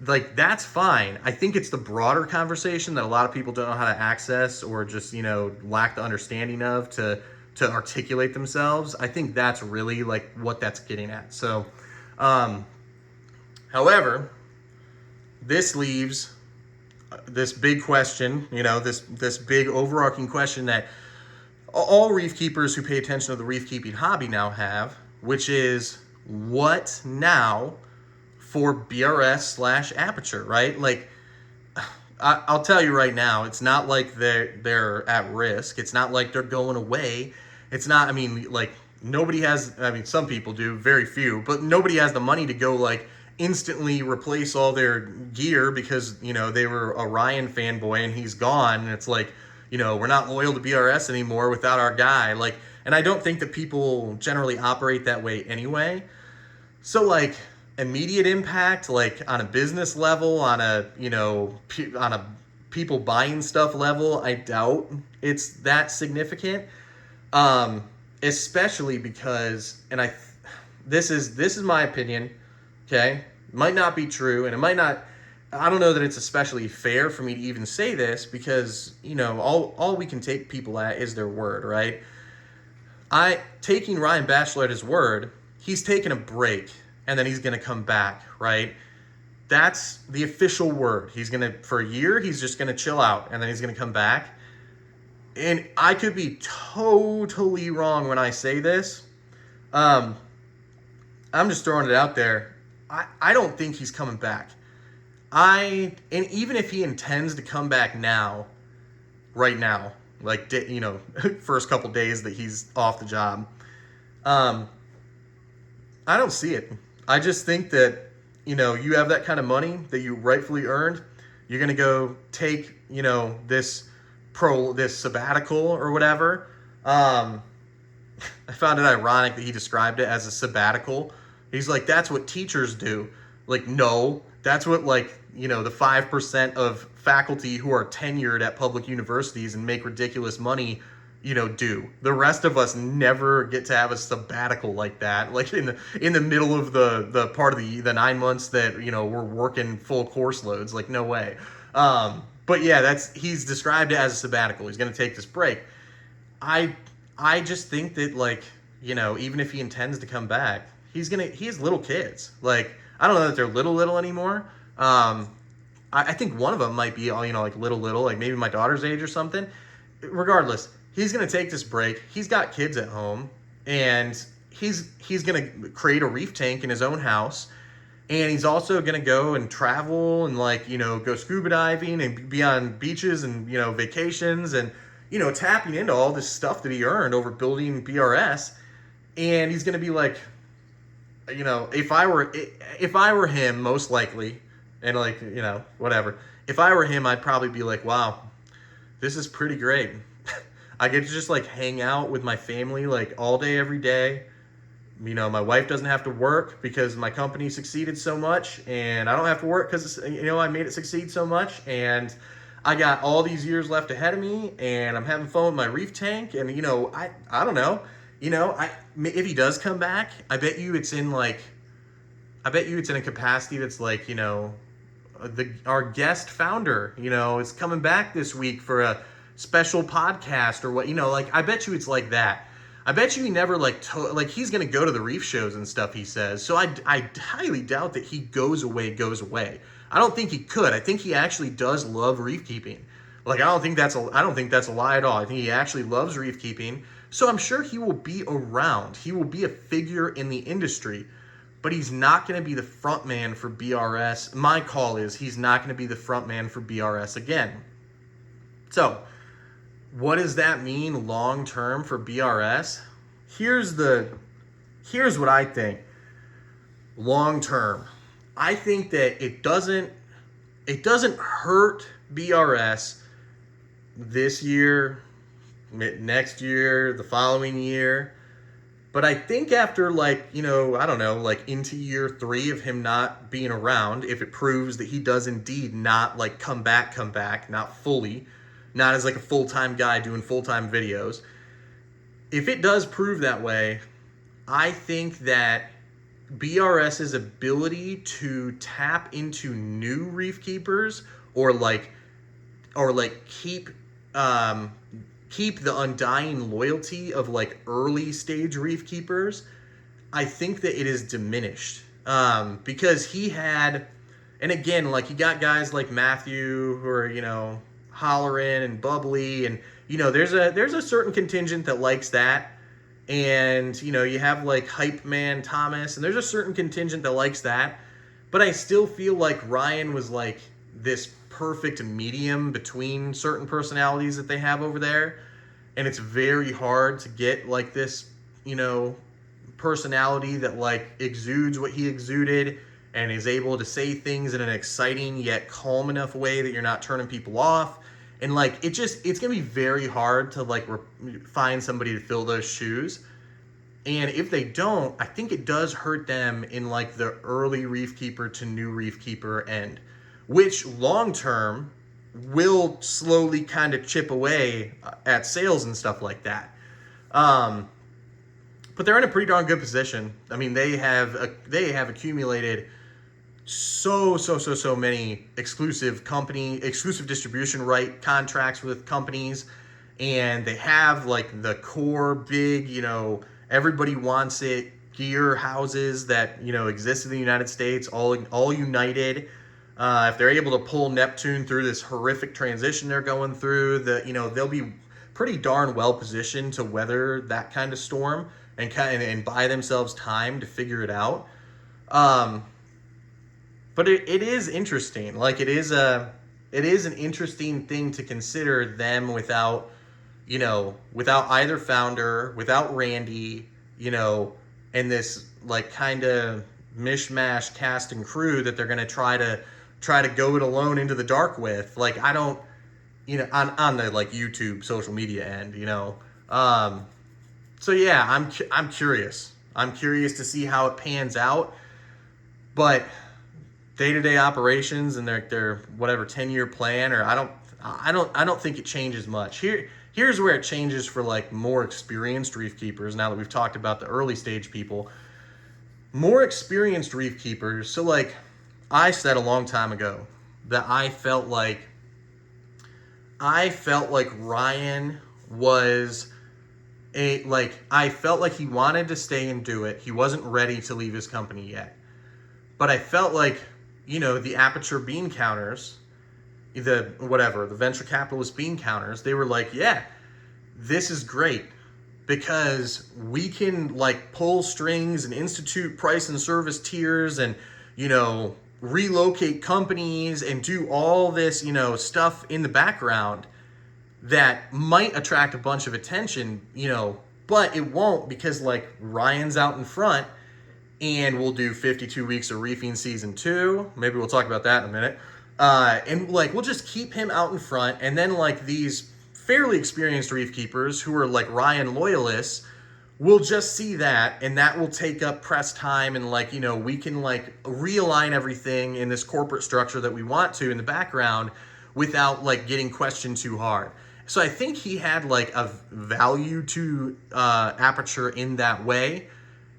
Like, that's fine. I think it's the broader conversation that a lot of people don't know how to access or just, lack the understanding of to articulate themselves. I think that's really like what that's getting at. So, however, this leaves this big question, this big overarching question that all reef keepers who pay attention to the reef keeping hobby now have, which is what now for BRS/Aperture, right? Like, I'll tell you right now, it's not like they're at risk. It's not like they're going away. It's not, like, nobody has, some people do, very few, but nobody has the money to go, like, instantly replace all their gear because, they were a Ryan fanboy and he's gone. And it's like, we're not loyal to BRS anymore without our guy. Like, and I don't think that people generally operate that way anyway. So, like, immediate impact, like on a business level, on a on a people buying stuff level, I doubt it's that significant. Especially because, and this is my opinion, okay? Might not be true, and it might not. I don't know that it's especially fair for me to even say this because all we can take people at is their word, right? Taking Ryan Batcheller at his word, he's taking a break. And then he's going to come back, right? That's the official word. He's going to, for a year, he's just going to chill out. And then he's going to come back. And I could be totally wrong when I say this. I'm just throwing it out there. I don't think he's coming back. And even if he intends to come back now, right now, like, first couple days that he's off the job, I don't see it. I just think that, you have that kind of money that you rightfully earned. You're going to go take, this sabbatical or whatever. I found it ironic that he described it as a sabbatical. He's like, that's what teachers do. Like, no, that's what, like, the 5% of faculty who are tenured at public universities and make ridiculous money do. The rest of us never get to have a sabbatical like that, like in the middle of the part of the 9 months that we're working full course loads. Like, no way. But yeah, he's described it as a sabbatical. He's going to take this break. I just think that, like, even if he intends to come back, he has little kids. Like, I don't know that they're little anymore. I think one of them might be like little, like maybe my daughter's age or something. Regardless, he's going to take this break. He's got kids at home, and he's going to create a reef tank in his own house, and he's also going to go and travel and, like, go scuba diving and be on beaches and, vacations and, tapping into all this stuff that he earned over building BRS. And he's going to be like, if I were him, most likely, and, like, whatever, if I were him, I'd probably be like, wow, this is pretty great. I get to just, like, hang out with my family, like, all day, every day. My wife doesn't have to work because my company succeeded so much, and I don't have to work because, I made it succeed so much, and I got all these years left ahead of me, and I'm having fun with my reef tank, and, I don't know. If he does come back, I bet you it's in a capacity that's like, our guest founder, is coming back this week for a special podcast or what, like, I bet you it's like that. I bet you he never, like, he's going to go to the reef shows and stuff, he says. So I highly doubt that he goes away. I don't think he could. I think he actually does love reef keeping. Like, I don't think that's a lie at all. I think he actually loves reef keeping. So I'm sure he will be around. He will be a figure in the industry. but he's not going to be the front man for BRS. My call is he's not going to be the front man for BRS again. So, what does that mean long term for BRS? Here's what I think. Long term, I think that it doesn't hurt BRS this year, next year, the following year. But I think after, like, I don't know, like into year 3 of him not being around, if it proves that he does indeed not like come back, not fully, not as like a full-time guy doing full-time videos. If it does prove that way, I think that BRS's ability to tap into new reef keepers or keep the undying loyalty of like early stage reef keepers, I think that it is diminished because he had, and again, like, you got guys like Matthew who are hollering and bubbly, and there's a certain contingent that likes that. And, you have like Hype Man Thomas, and there's a certain contingent that likes that. But I still feel like Ryan was like this perfect medium between certain personalities that they have over there. And it's very hard to get like this, personality that like exudes what he exuded and is able to say things in an exciting yet calm enough way that you're not turning people off. And like, it's going to be very hard to like find somebody to fill those shoes. And if they don't, I think it does hurt them in like the early reef keeper to new reef keeper end, which long term will slowly kind of chip away at sales and stuff like that. But they're in a pretty darn good position. I mean, they have accumulated so many exclusive distribution right contracts with companies, and they have like the core big, everybody wants it gear houses that exist in the United States, all united. If they're able to pull Neptune through this horrific transition they're going through, they'll be pretty darn well positioned to weather that kind of storm and buy themselves time to figure it out. But it is interesting. Like, it is an interesting thing to consider them without either founder, without Randy, and this like kind of mishmash cast and crew that they're going to try to go it alone into the dark with. Like, I don't, on the like YouTube social media end, so yeah, I'm curious. I'm curious to see how it pans out. But day-to-day operations and their whatever 10-year plan, or I don't think it changes much. Here's where it changes for like more experienced reef keepers. Now that we've talked about the early stage people, more experienced reef keepers. So like I said a long time ago that I felt like Ryan was I felt like he wanted to stay and do it. He wasn't ready to leave his company yet. But I felt like, the Aperture bean counters, the venture capitalist bean counters, they were like, yeah, this is great because we can like pull strings and institute price and service tiers and, relocate companies and do all this, stuff in the background that might attract a bunch of attention, but it won't, because like Ryan's out in front, and we'll do 52 weeks of reefing season 2. Maybe we'll talk about that in a minute. And like, we'll just keep him out in front. And then like these fairly experienced reef keepers who are like Ryan loyalists will just see that, and that will take up press time. And like, we can like realign everything in this corporate structure that we want to in the background without like getting questioned too hard. So I think he had like a value to Aperture in that way.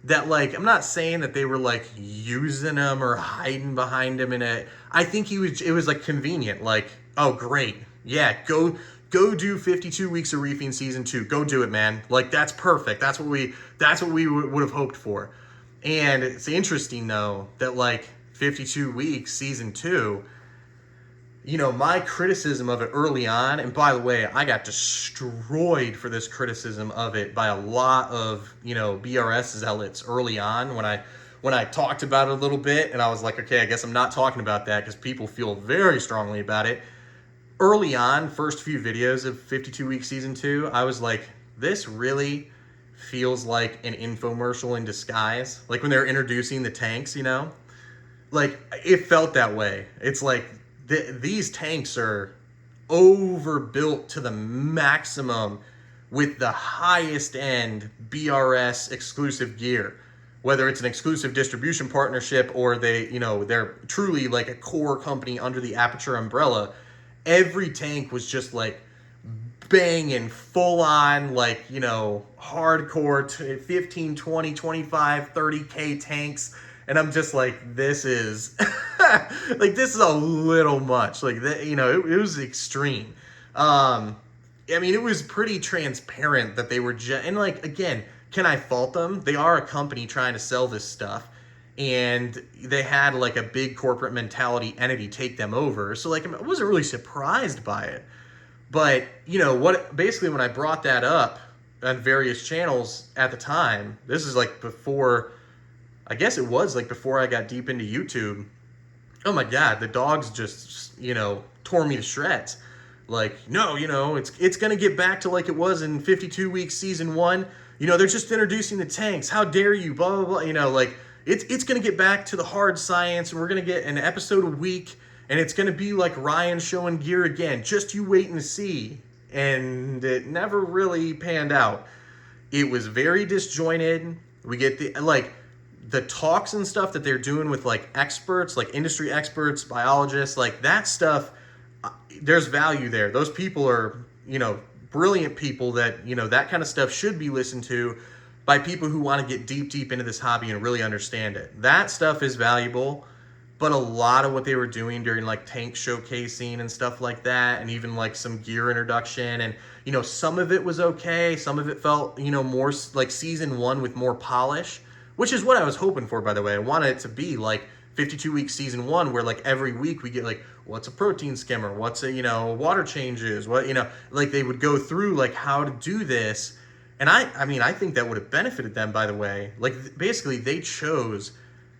That like, I'm not saying that they were like using him or hiding behind him I think it was like convenient, like, oh great, yeah, go do 52 weeks of reefing season 2, go do it, man. Like, that's perfect. That's what we would have hoped for. And it's interesting though that like 52 weeks season 2, my criticism of it early on, and by the way, I got destroyed for this criticism of it by a lot of, BRS zealots early on when when I talked about it a little bit, and I was like, okay, I guess I'm not talking about that because people feel very strongly about it. Early on, first few videos of 52 Week Season 2, I was like, this really feels like an infomercial in disguise. Like when they're introducing the tanks, you know? Like, it felt that way. It's like, these tanks are overbuilt to the maximum with the highest end BRS exclusive gear. Whether it's an exclusive distribution partnership or they're truly like a core company under the Aperture umbrella, every tank was just like banging full on, like, hardcore 15, 20, 25, 30K tanks. And I'm just like, this is like, this is a little much. Like, that, it was extreme. I mean, it was pretty transparent that they were and like, again, can I fault them? They are a company trying to sell this stuff, and they had like a big corporate mentality entity take them over. So like, I wasn't really surprised by it. But basically when I brought that up on various channels at the time, this is like before, I guess it was like before I got deep into YouTube. Oh my God, the dogs just, tore me to shreds. Like, no, it's going to get back to like it was in 52 Weeks Season 1. They're just introducing the tanks. How dare you, blah, blah, blah. Like, it's going to get back to the hard science, and we're going to get an episode a week, and it's going to be like Ryan showing gear again. Just you wait and see. And it never really panned out. It was very disjointed. We get the talks and stuff that they're doing with like experts, like industry experts, biologists, like that stuff. There's value there. Those people are, brilliant people that, that kind of stuff should be listened to by people who want to get deep into this hobby and really understand it. That stuff is valuable, but a lot of what they were doing during like tank showcasing and stuff like that, and even like some gear introduction, and, some of it was okay. Some of it felt, more like Season 1 with more polish, which is what I was hoping for, by the way. I wanted it to be like 52 Week Season 1, where like every week we get like, what's a protein skimmer, what's a water changes, what like they would go through like how to do this. And I mean, I think that would have benefited them, by the way. Like, basically they chose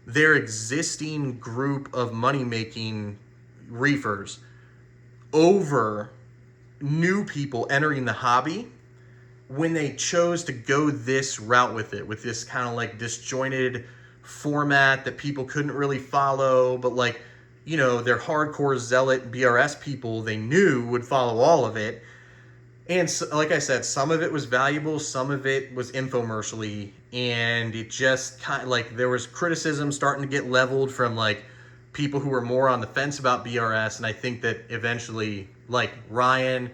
their existing group of money making reefers over new people entering the hobby when they chose to go this route with it, with this kind of like disjointed format that people couldn't really follow, but like, their hardcore zealot BRS people they knew would follow all of it. And so, like I said, some of it was valuable, some of it was infomercially, and it just kind of like, there was criticism starting to get leveled from like people who were more on the fence about BRS. And I think that eventually, like, Ryan,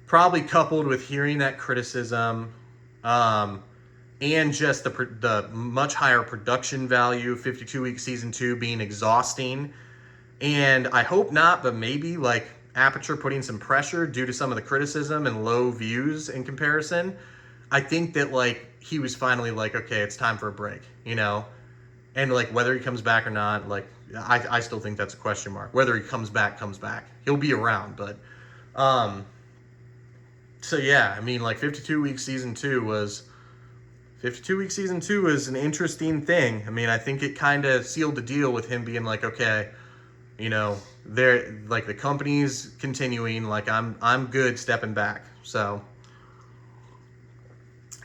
probably coupled with hearing that criticism, and just the much higher production value, 52 Week Season 2 being exhausting. And I hope not, but maybe like Aperture putting some pressure due to some of the criticism and low views in comparison. I think that like he was finally like, okay, it's time for a break, and like whether he comes back or not, like I still think that's a question mark. Whether he comes back, he'll be around. But so yeah, I mean, like 52 Week Season 2 was an interesting thing. I mean, I think it kind of sealed the deal with him being like, okay, they're like, the company's continuing, like I'm good stepping back. So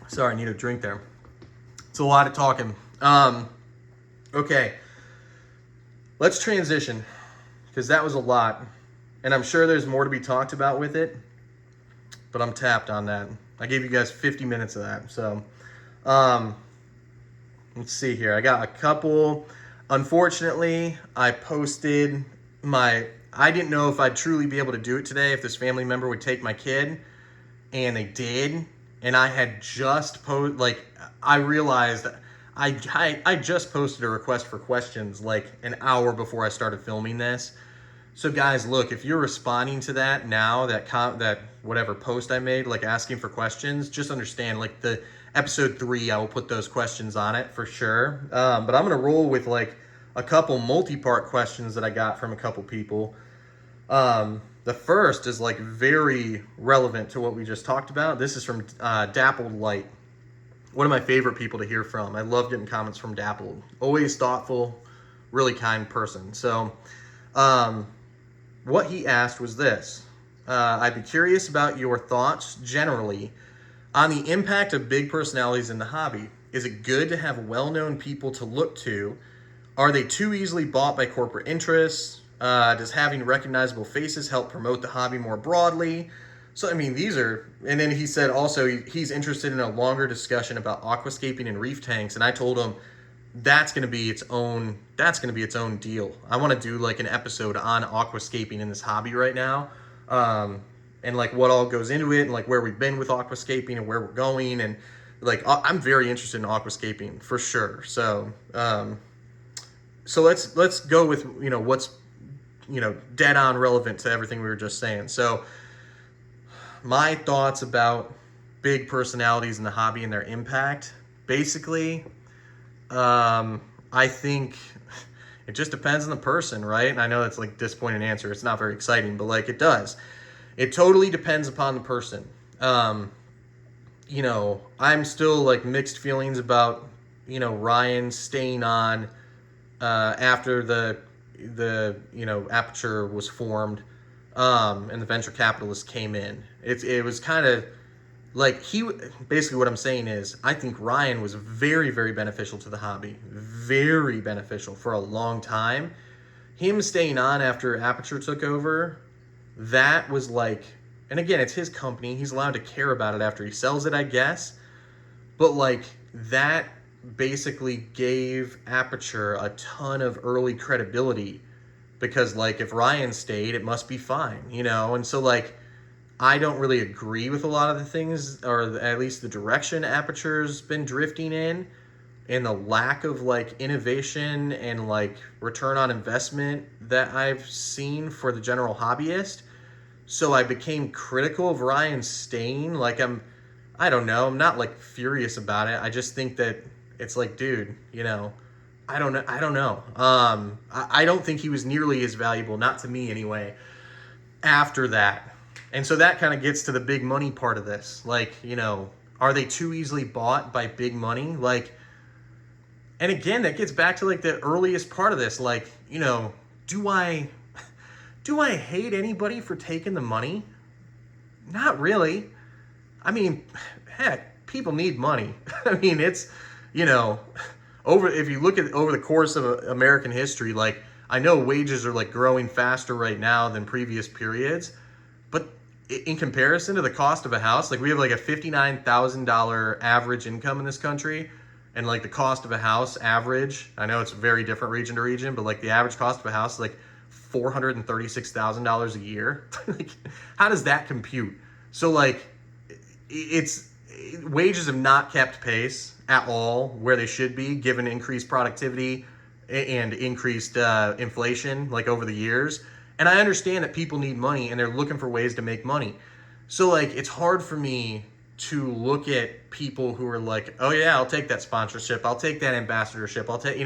sorry, I need a drink there. It's a lot of talking. Okay, let's transition, because that was a lot, and I'm sure there's more to be talked about with it, but I'm tapped on that. I gave you guys 50 minutes of that. So let's see here. I got a couple. Unfortunately, I posted I didn't know if I'd truly be able to do it today, if this family member would take my kid, and they did. And I had just I realized I just posted a request for questions like an hour before I started filming this. So guys, look, if you're responding to that now, that whatever post I made, like asking for questions, just understand, like, the episode 3, I will put those questions on it for sure. But I'm gonna roll with like a couple multi-part questions that I got from a couple people. The first is like very relevant to what we just talked about. This is from Dappled Light. one of my favorite people to hear from. I love getting comments from Dapple. Always thoughtful, really kind person. So, um, what he asked was this. I'd be curious about your thoughts generally on the impact of big personalities in the hobby. Is it good to have well-known people to look to? Are they too easily bought by corporate interests? Does having recognizable faces help promote the hobby more broadly? So, I mean, these are, and then he said also he's interested in a longer discussion about aquascaping and reef tanks. And I told him that's going to be its own, deal. I want to do like an episode on aquascaping in this hobby right now. And like what all goes into it and like where we've been with aquascaping and where we're going. And like, I'm very interested in aquascaping for sure. So, so let's go with, what's, dead on relevant to everything we were just saying. So my thoughts about big personalities in the hobby and their impact, basically, I think it just depends on the person, right? And I know that's like a disappointing answer. It's not very exciting, but like it does. It totally depends upon the person. I'm still like mixed feelings about, Ryan staying on after the Aperture was formed, and the venture capitalists came in. It was kind of like basically what I'm saying is I think Ryan was very, very beneficial to the hobby, very beneficial for a long time. Him staying on after Aperture took over, that was like, and again, it's his company. He's allowed to care about it after he sells it, I guess. But like that basically gave Aperture a ton of early credibility because like if Ryan stayed, it must be fine, And so like I don't really agree with a lot of the things, or at least the direction Aperture's been drifting in, and the lack of like innovation and like return on investment that I've seen for the general hobbyist. So I became critical of Ryan staying. Like I don't know, I'm not like furious about it. I just think that it's like, dude, I don't know. I don't think he was nearly as valuable, not to me anyway, after that. And so that kind of gets to the big money part of this. Like, are they too easily bought by big money? Like, and again, that gets back to like the earliest part of this. Like, do I hate anybody for taking the money? Not really. I mean, heck, people need money. I mean, it's, if you look at over the course of American history, like I know wages are like growing faster right now than previous periods, but in comparison to the cost of a house, like we have like a $59,000 average income in this country, and like the cost of a house average, I know it's very different region to region, but like the average cost of a house is like $436,000 a year. Like, how does that compute? So like, wages have not kept pace at all where they should be, given increased productivity and increased inflation like over the years. And I understand that people need money and they're looking for ways to make money. So like, it's hard for me to look at people who are like, oh yeah, I'll take that sponsorship, I'll take that ambassadorship, I'll take,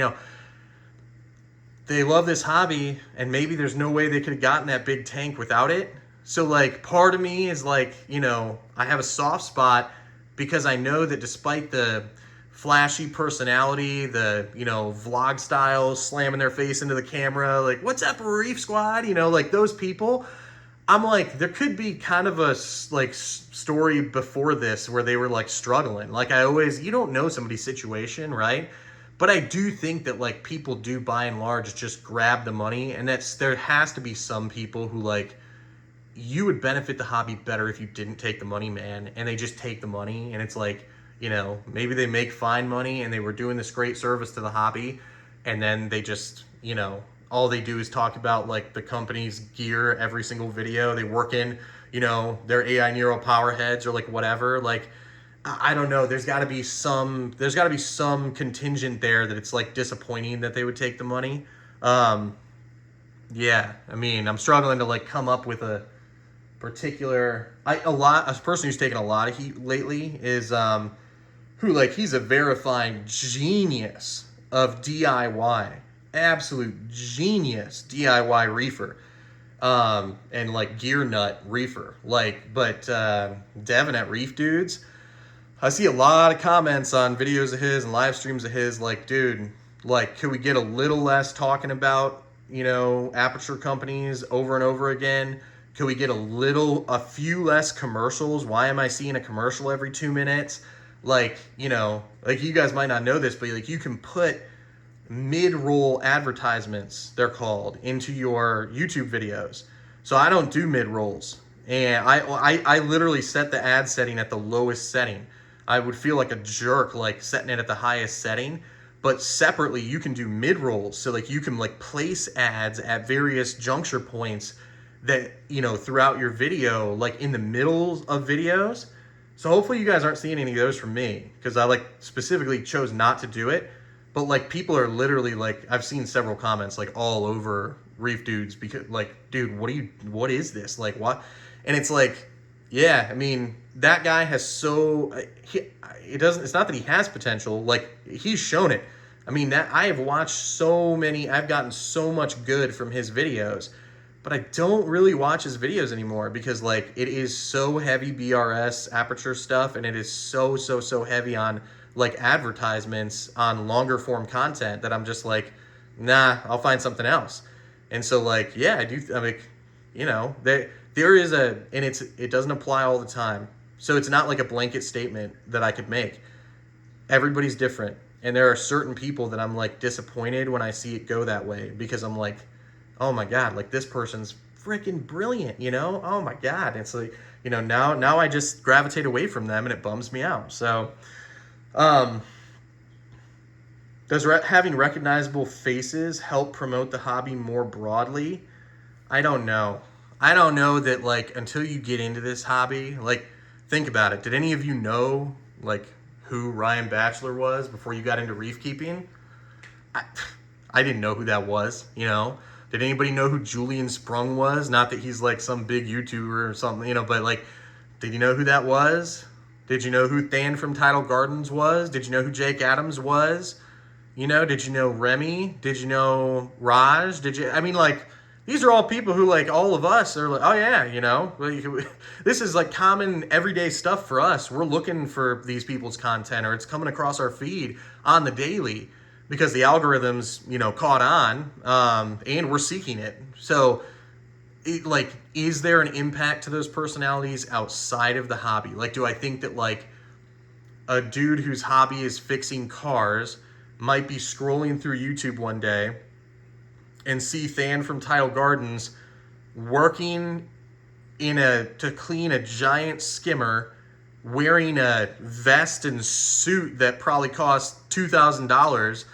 they love this hobby and maybe there's no way they could have gotten that big tank without it. So like part of me is like, I have a soft spot because I know that despite the flashy personality, the, vlog style, slamming their face into the camera, like, what's up, Reef Squad? Like those people, I'm like, there could be kind of a like story before this where they were like struggling. Like you don't know somebody's situation, right? But I do think that like people do by and large just grab the money, and there has to be some people who like, you would benefit the hobby better if you didn't take the money, man. And they just take the money, and it's like, maybe they make fine money and they were doing this great service to the hobby, and then they just, all they do is talk about like the company's gear every single video. They work in, their AI neural power heads or like whatever. Like, I don't know. There's got to be some contingent there that it's like disappointing that they would take the money. Yeah, I mean, I'm struggling to like come up with a particular. A person who's taken a lot of heat lately is who like he's a verified genius of DIY, absolute genius DIY reefer, and like gear nut reefer. Like, but Devin at Reef Dudes, I see a lot of comments on videos of his and live streams of his, like, dude, like, could we get a little less talking about, aperture companies over and over again? Could we get a few less commercials? Why am I seeing a commercial every 2 minutes? Like, like you guys might not know this, but like you can put mid-roll advertisements, they're called, into your YouTube videos. So I don't do mid-rolls. And I literally set the ad setting at the lowest setting. I would feel like a jerk like setting it at the highest setting. But separately, you can do mid-rolls. So like you can like place ads at various juncture points that, throughout your video, like in the middle of videos. So hopefully you guys aren't seeing any of those from me, because I like specifically chose not to do it. But like people are literally like, I've seen several comments like all over Reef Dudes, because like, dude, what is this? Like what? And it's like, yeah, I mean, that guy has it's not that he has potential, like he's shown it. I mean, that I have watched I've gotten so much good from his videos, but I don't really watch his videos anymore because like it is so heavy BRS aperture stuff, and it is so heavy on like advertisements on longer form content that I'm just like, nah, I'll find something else. And so like, yeah, I mean, there is and it doesn't apply all the time. So it's not like a blanket statement that I could make. Everybody's different. And there are certain people that I'm like disappointed when I see it go that way, because I'm like, oh my God, like this person's freaking brilliant, Oh my God. It's like, now I just gravitate away from them and it bums me out. So, does having recognizable faces help promote the hobby more broadly? I don't know. I don't know that, like, until you get into this hobby, like, think about it. Did any of you know, like, who Ryan Batcheller was before you got into reef keeping? I didn't know who that was, Did anybody know who Julian Sprung was? Not that he's, like, some big YouTuber or something, but, like, did you know who that was? Did you know who Than from Tidal Gardens was? Did you know who Jake Adams was? Did you know Remy? Did you know Raj? These are all people who, like, all of us are like, oh yeah, this is like common everyday stuff for us. We're looking for these people's content, or it's coming across our feed on the daily because the algorithms, caught on, and we're seeking it. So, is there an impact to those personalities outside of the hobby? Like, do I think that, like, a dude whose hobby is fixing cars might be scrolling through YouTube one day and see Than from Tidal Gardens working to clean a giant skimmer, wearing a vest and suit that probably costs $2,000,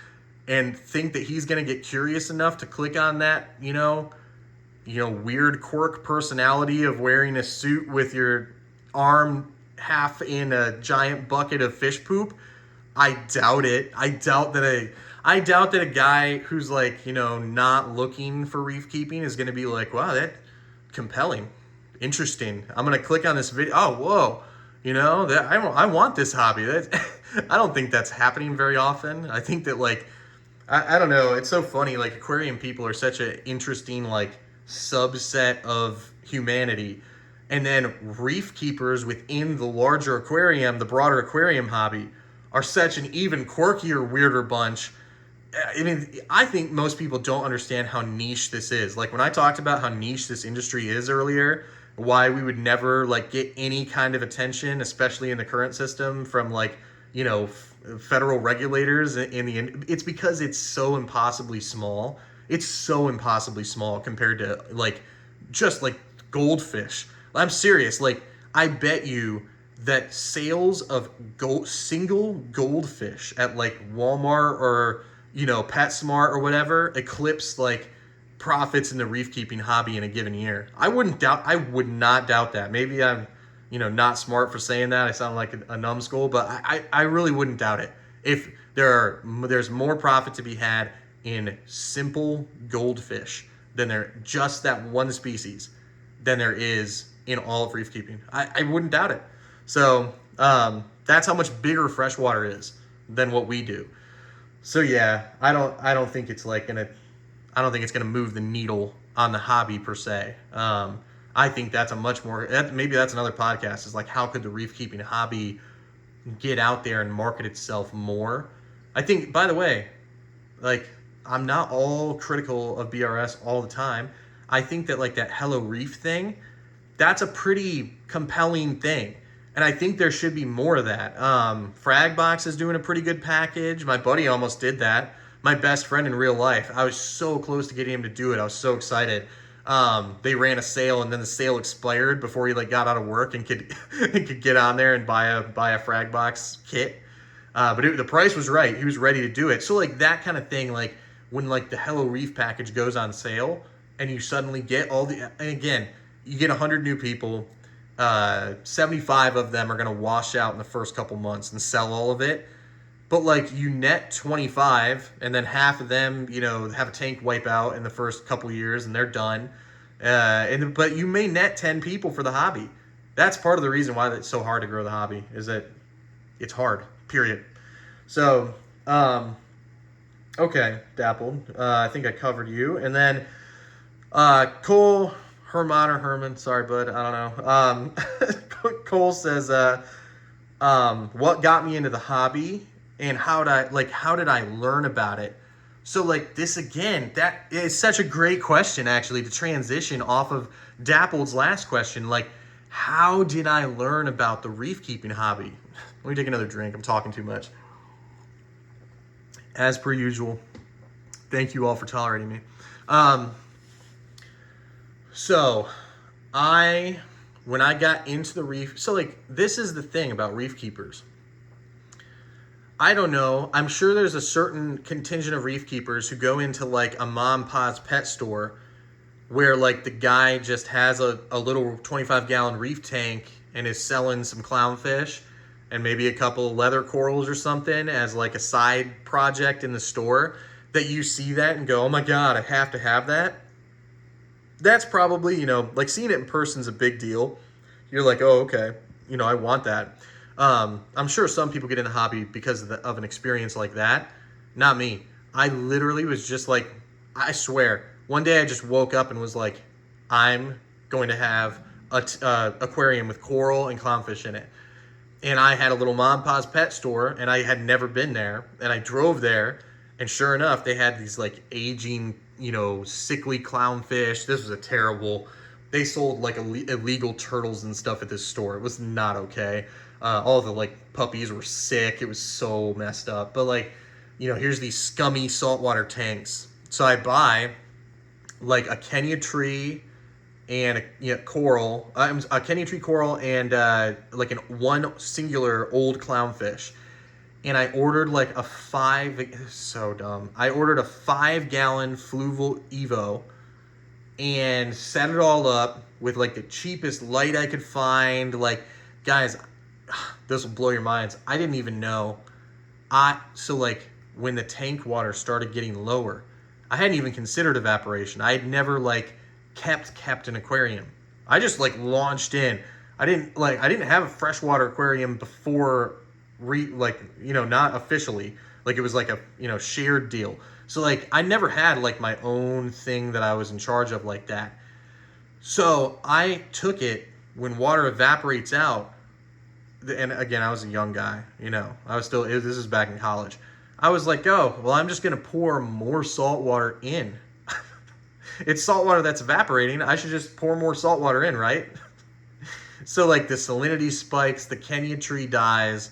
and think that he's going to get curious enough to click on that, weird quirk personality of wearing a suit with your arm half in a giant bucket of fish poop? I doubt it. I doubt that a guy who's like, not looking for reef keeping is going to be like, wow, that compelling, interesting. I'm going to click on this video. Oh, whoa. That I want this hobby. I don't think that's happening very often. I think that, like, I don't know. It's so funny. Like, aquarium people are such an interesting, like, subset of humanity. And then reef keepers within the larger aquarium, the broader aquarium hobby, are such an even quirkier, weirder bunch. I mean, I think most people don't understand how niche this is. Like, when I talked about how niche this industry is earlier, why we would never, like, get any kind of attention, especially in the current system, from, like, federal regulators it's because it's so impossibly small. It's so impossibly small compared to, like, just, like, goldfish. I'm serious. Like, I bet you that sales of single goldfish at, like, Walmart or, PetSmart or whatever eclipse, like, profits in the reef keeping hobby in a given year. I would not doubt that. Maybe I'm, not smart for saying that. I sound like a numbskull, but I really wouldn't doubt it. If there's more profit to be had in simple goldfish than there just that one species than there is in all of reef keeping. I wouldn't doubt it. So that's how much bigger freshwater is than what we do. So yeah, I don't think it's gonna move the needle on the hobby per se. I think that's maybe that's another podcast, is like, how could the reef keeping hobby get out there and market itself more. I think, by the way, like, I'm not all critical of BRS all the time. I think that like that Hello Reef thing, that's a pretty compelling thing. And I think there should be more of that. Fragbox is doing a pretty good package. My buddy almost did that. My best friend in real life. I was so close to getting him to do it. I was so excited. They ran a sale, and then the sale expired before he like got out of work and could could get on there and buy a Fragbox kit. But the price was right. He was ready to do it. So like that kind of thing, like when like the Hello Reef package goes on sale, and you suddenly get all the, and again, you get 100 new people. 75 of them are going to wash out in the first couple months and sell all of it. But like you net 25, and then half of them, you know, have a tank wipe out in the first couple years, and they're done. But you may net 10 people for the hobby. That's part of the reason why it's so hard to grow the hobby, is that it's hard. Period. So, okay, Dappled. I think I covered you, and then Cole Herman or Herman. Sorry, bud. I don't know. Cole says, "What got me into the hobby?" And how did I learn about it? So like this again, that is such a great question actually to transition off of Dappled's last question. Like, how did I learn about the reef keeping hobby? Let me take another drink. I'm talking too much. As per usual, thank you all for tolerating me. So when I got into the reef, so like this is the thing about reef keepers. I don't know. I'm sure there's a certain contingent of reef keepers who go into like a mom and pop's pet store where like the guy just has a little 25-gallon reef tank and is selling some clownfish and maybe a couple of leather corals or something as like a side project in the store, that you see that and go, oh my God, I have to have that. That's probably, you know, like seeing it in person is a big deal. You're like, oh, okay, you know, I want that. I'm sure some people get in the hobby because of an experience like that. Not me. I literally was just like, I swear, one day I just woke up and was like, I'm going to have a aquarium with coral and clownfish in it. And I had a little mom and pop's pet store, and I had never been there. And I drove there, and sure enough, they had these like aging, you know, sickly clownfish. This was a terrible. They sold like illegal turtles and stuff at this store. It was not okay. All the like puppies were sick. It was so messed up. But like, you know, here's these scummy saltwater tanks. So I buy like a Kenya tree and a coral, a Kenya tree coral and like one singular old clownfish. And I ordered like so dumb. I ordered a 5-gallon Fluval Evo and set it all up with like the cheapest light I could find. Like, guys, this will blow your minds. I didn't even know. So like when the tank water started getting lower, I hadn't even considered evaporation. I had never like kept an aquarium. I just like launched in. I didn't have a freshwater aquarium before not officially. Like it was like a, you know, shared deal. So like I never had like my own thing that I was in charge of like that. So I took it when water evaporates out. And again, I was a young guy, you know, this is back in college. I was like, oh, well, I'm just going to pour more salt water in. It's salt water that's evaporating. I should just pour more salt water in, right? So like the salinity spikes, the Kenya tree dies,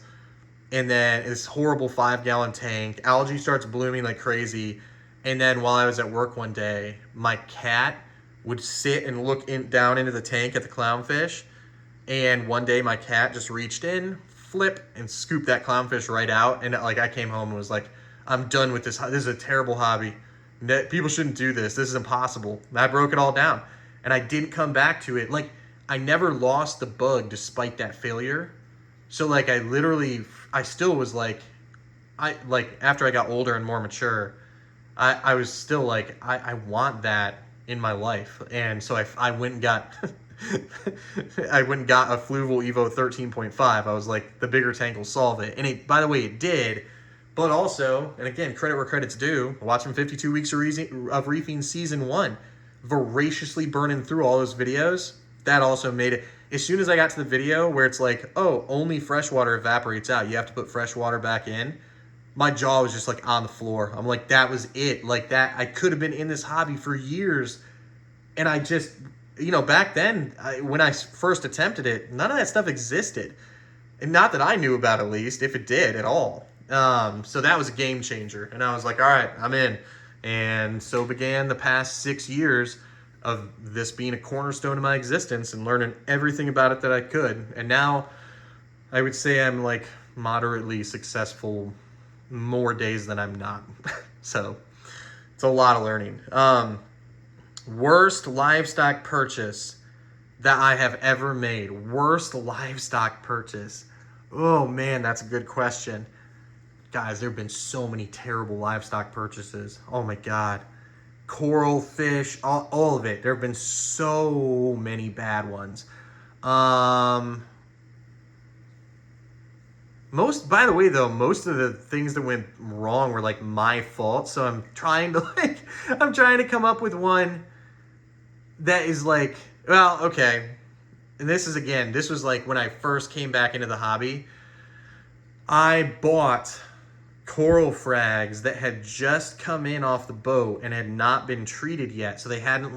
and then this horrible 5-gallon tank, algae starts blooming like crazy. And then while I was at work one day, my cat would sit and look down into the tank at the clownfish. And one day my cat just reached in, flip, and scooped that clownfish right out. And like I came home and was like, I'm done with this. This is a terrible hobby. People shouldn't do this. This is impossible. And I broke it all down. And I didn't come back to it. Like, I never lost the bug despite that failure. So like I still was like, after I got older and more mature, I was still like, I want that in my life. And so I went and got I went and got a Fluval Evo 13.5. I was like, the bigger tank will solve it. And it, by the way, it did. But also, and again, credit where credit's due, watching 52 weeks of Reefing Season 1, voraciously burning through all those videos, that also made it. as soon as I got to the video where it's like, oh, only fresh water evaporates out, you have to put fresh water back in, my jaw was just like on the floor. I'm like, that was it. Like that, I could have been in this hobby for years. And I just, back then, when I first attempted it, none of that stuff existed. And not that I knew about, at least, if it did at all. So that was a game changer. And I was like, all right, I'm in. And so began the past 6 years of this being a cornerstone of my existence and learning everything about it that I could. And now I would say I'm like moderately successful more days than I'm not. So it's a lot of learning. Worst livestock purchase that I have ever made. Worst livestock purchase. Oh man, that's a good question. Guys, there have been so many terrible livestock purchases. Oh my God. Coral, fish, all of it. There have been so many bad ones. By the way, though, most of the things that went wrong were like my fault. So I'm trying to come up with one that is like, well, okay. And this was like when I first came back into the hobby. I bought coral frags that had just come in off the boat and had not been treated yet. So they hadn't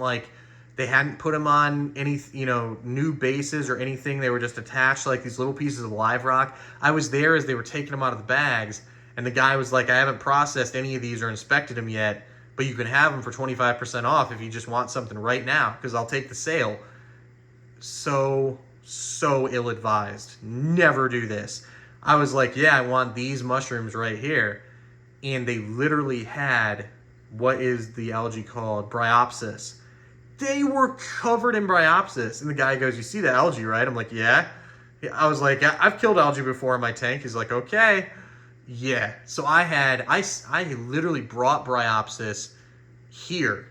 put them on any, new bases or anything. They were just attached to like these little pieces of live rock. I was there as they were taking them out of the bags, and the guy was like, I haven't processed any of these or inspected them yet, but you can have them for 25% off if you just want something right now, because I'll take the sale. So ill-advised. Never do this. I was like, yeah, I want these mushrooms right here. And they literally had, what is the algae called? Bryopsis. They were covered in bryopsis. And the guy goes, you see the algae, right? I'm like, yeah. I was like, I've killed algae before in my tank. He's like, okay. Yeah. So I literally brought bryopsis here.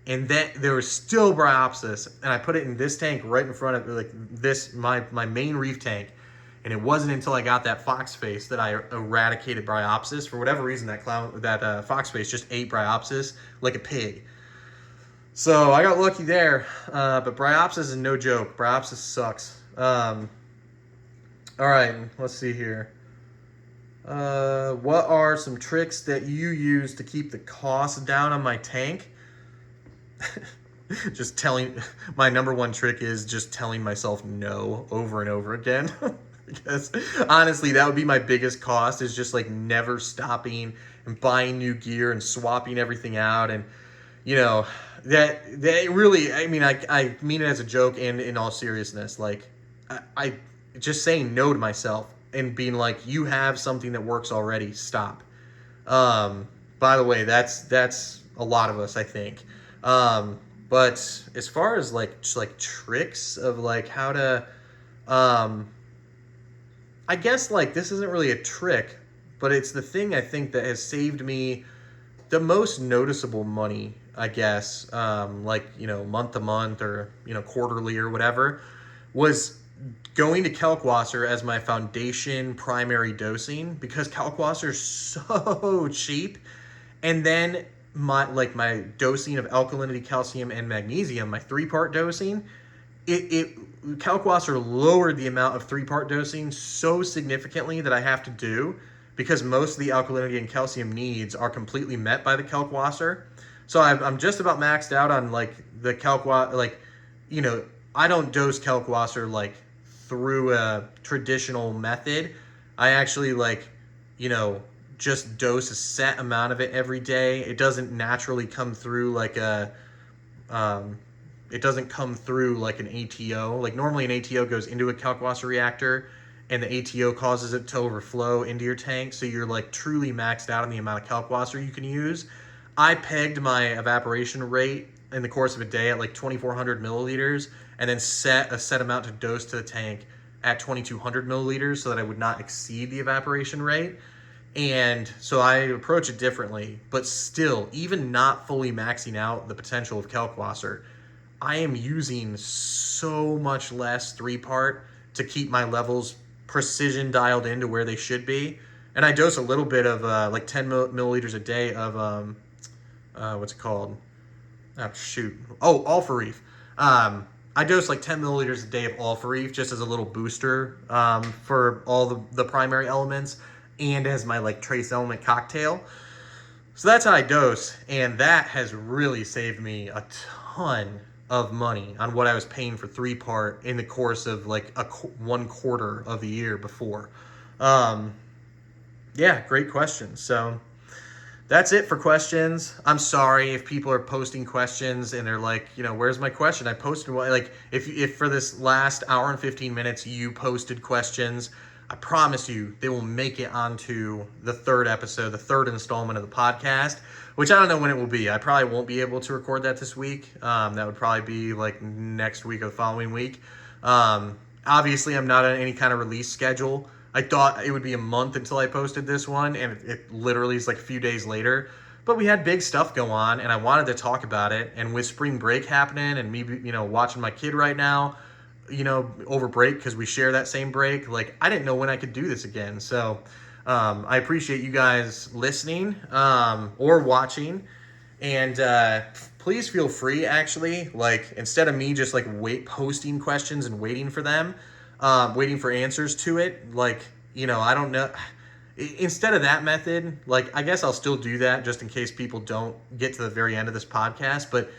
And then there was still bryopsis. And I put it in this tank right in front of like this, my main reef tank. And it wasn't until I got that fox face that I eradicated bryopsis. For whatever reason, that fox face just ate bryopsis like a pig. So I got lucky there, but bryopsis is no joke. Bryopsis sucks. All right, let's see here. What are some tricks that you use to keep the cost down on my tank? My number one trick is just telling myself no over and over again. Because honestly, that would be my biggest cost, is just like never stopping and buying new gear and swapping everything out. And that really, I mean it as a joke and in all seriousness. Like I just saying no to myself and being like, you have something that works already, stop. By the way, that's a lot of us, I think. But as far as just tricks of how to, I guess this isn't really a trick, but it's the thing I think that has saved me the most noticeable money, I guess, month to month or, quarterly or whatever, was going to Kalkwasser as my foundation primary dosing, because Kalkwasser is so cheap. And then my dosing of alkalinity, calcium, and magnesium, my 3-part dosing, Kalkwasser lowered the amount of 3-part dosing so significantly that I have to do, because most of the alkalinity and calcium needs are completely met by the Kalkwasser. So I'm just about maxed out on the Kalkwasser. I don't dose Kalkwasser through a traditional method. I actually just dose a set amount of it every day. It doesn't naturally come through it doesn't come through like an ATO. Normally an ATO goes into a Kalkwasser reactor and the ATO causes it to overflow into your tank, so you're truly maxed out on the amount of Kalkwasser you can use. I pegged my evaporation rate in the course of a day at 2,400 milliliters, and then set a set amount to dose to the tank at 2,200 milliliters so that I would not exceed the evaporation rate. And so I approach it differently, but still, even not fully maxing out the potential of Kalkwasser, I am using so much less 3-part to keep my levels precision dialed into where they should be. And I dose a little bit of 10 milliliters a day of what's it called? Oh, shoot. Oh, Alpha Reef. I I dose like 10 milliliters a day of Alpha Reef just as a little booster for all the primary elements, and as my like trace element cocktail. So that's how I dose, and that has really saved me a ton of money on what I was paying for 3-part in the course of like 1/4 of the year before. Yeah, great question. So that's it for questions. I'm sorry if people are posting questions and they're like, where's my question? I posted one. Like, if for this last hour and 15 minutes you posted questions, I promise you they will make it onto the third episode, the third installment of the podcast, which I don't know when it will be. I probably won't be able to record that this week. That would probably be like next week or the following week. Obviously, I'm not on any kind of release schedule. I thought it would be a month until I posted this one, and it literally is like a few days later. But we had big stuff go on, and I wanted to talk about it. And with spring break happening, and me, watching my kid right now, over break, because we share that same break, like, I didn't know when I could do this again. So I appreciate you guys listening or watching. And please feel free, actually, like, instead of me just like posting questions and waiting for them, waiting for answers to it, like, I don't know. Instead of that method, like, I guess I'll still do that just in case people don't get to the very end of this podcast. But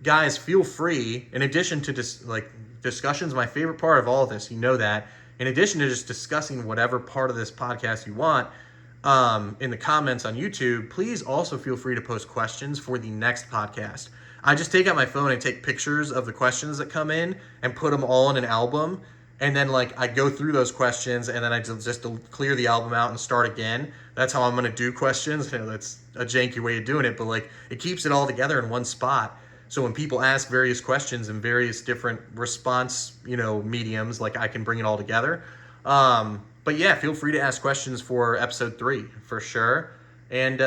guys, feel free, in addition to just like discussion's my favorite part of all of this, that. In addition to just discussing whatever part of this podcast you want, in the comments on YouTube, please also feel free to post questions for the next podcast. I just take out my phone and take pictures of the questions that come in and put them all in an album. And then, like, I go through those questions, and then I just clear the album out and start again. That's how I'm going to do questions. That's a janky way of doing it, but, like, it keeps it all together in one spot. So when people ask various questions in various different response, mediums, like, I can bring it all together. But, yeah, feel free to ask questions for episode 3, for sure. And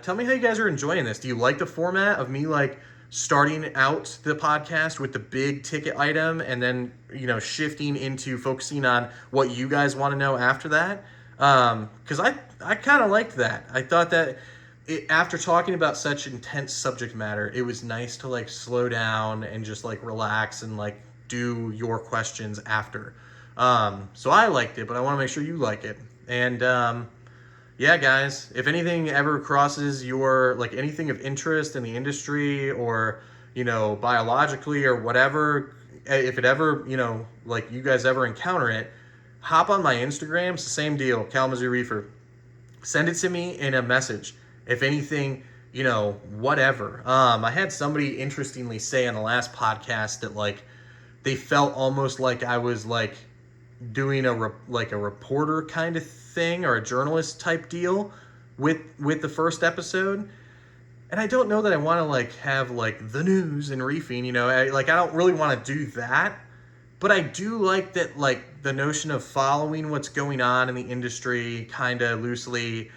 tell me how you guys are enjoying this. Do you like the format of me, like, starting out the podcast with the big ticket item and then, shifting into focusing on what you guys want to know after that? Because I kind of liked that. I thought that after talking about such intense subject matter, it was nice to like slow down and just like relax and like do your questions after. So I liked it, but I want to make sure you like it. And yeah, guys, if anything ever crosses your, like, anything of interest in the industry or, biologically or whatever, if it ever, like, you guys ever encounter it, hop on my Instagram. It's the same deal, Kalamazoo Reefer. Send it to me in a message. If anything, whatever. I had somebody interestingly say on the last podcast that, like, they felt almost like I was, like, doing a reporter kind of thing or a journalist type deal with the first episode. And I don't know that I want to like have like the news and reefing, I don't really want to do that, but I do like that, like, the notion of following what's going on in the industry kind of loosely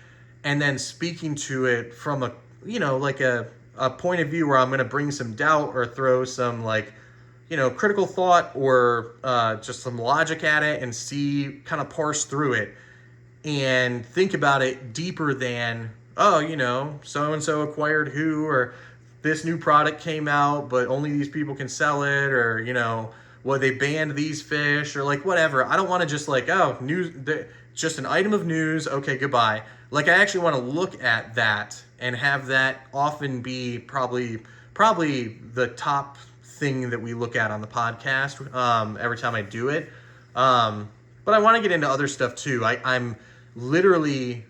and then speaking to it from a like a point of view where I'm going to bring some doubt or throw some like critical thought or just some logic at it and kind of parse through it and think about it deeper than, so-and-so acquired who, or this new product came out, but only these people can sell it, or, they banned these fish, or like whatever. I don't want to just like, news, just an item of news. Okay, goodbye. Like, I actually want to look at that and have that often be probably the top thing that we look at on the podcast every time I do it. But I want to get into other stuff too. I'm literally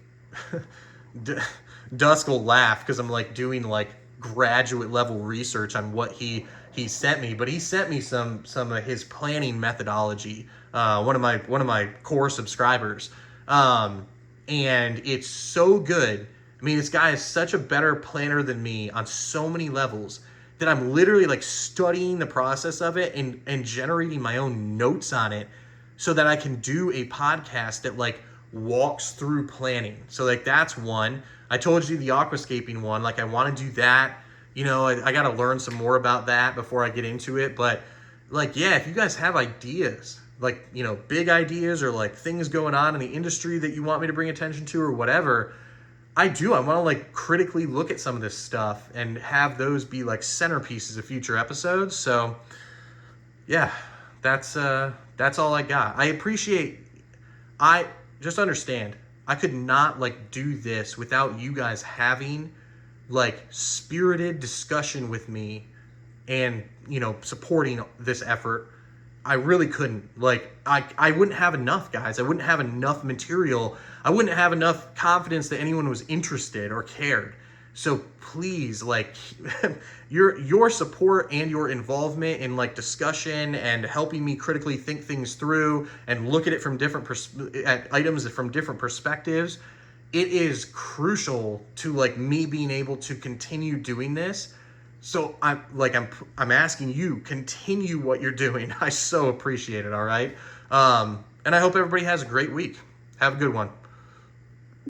Dusk will laugh because I'm like doing like graduate level research on what he sent me, but he sent me some of his planning methodology. One of my core subscribers, and it's so good. I mean, this guy is such a better planner than me on so many levels that I'm literally like studying the process of it and generating my own notes on it so that I can do a podcast that like walks through planning. So like that's one. I told you the aquascaping one, like I want to do that. I got to learn some more about that before I get into it. But like, yeah, if you guys have ideas, like, big ideas or like things going on in the industry that you want me to bring attention to or whatever, I want to like critically look at some of this stuff and have those be like centerpieces of future episodes. So Yeah, that's all I got. I appreciate. I just understand. I could not like do this without you guys having like spirited discussion with me and supporting this effort. I really couldn't. Like I wouldn't have enough, guys. I wouldn't have enough material. I wouldn't have enough confidence that anyone was interested or cared. So please, like, your support and your involvement in like discussion and helping me critically think things through and look at it from at items from different perspectives. It is crucial to like me being able to continue doing this. So I'm asking you, continue what you're doing. I so appreciate it. All right. And I hope everybody has a great week. Have a good one.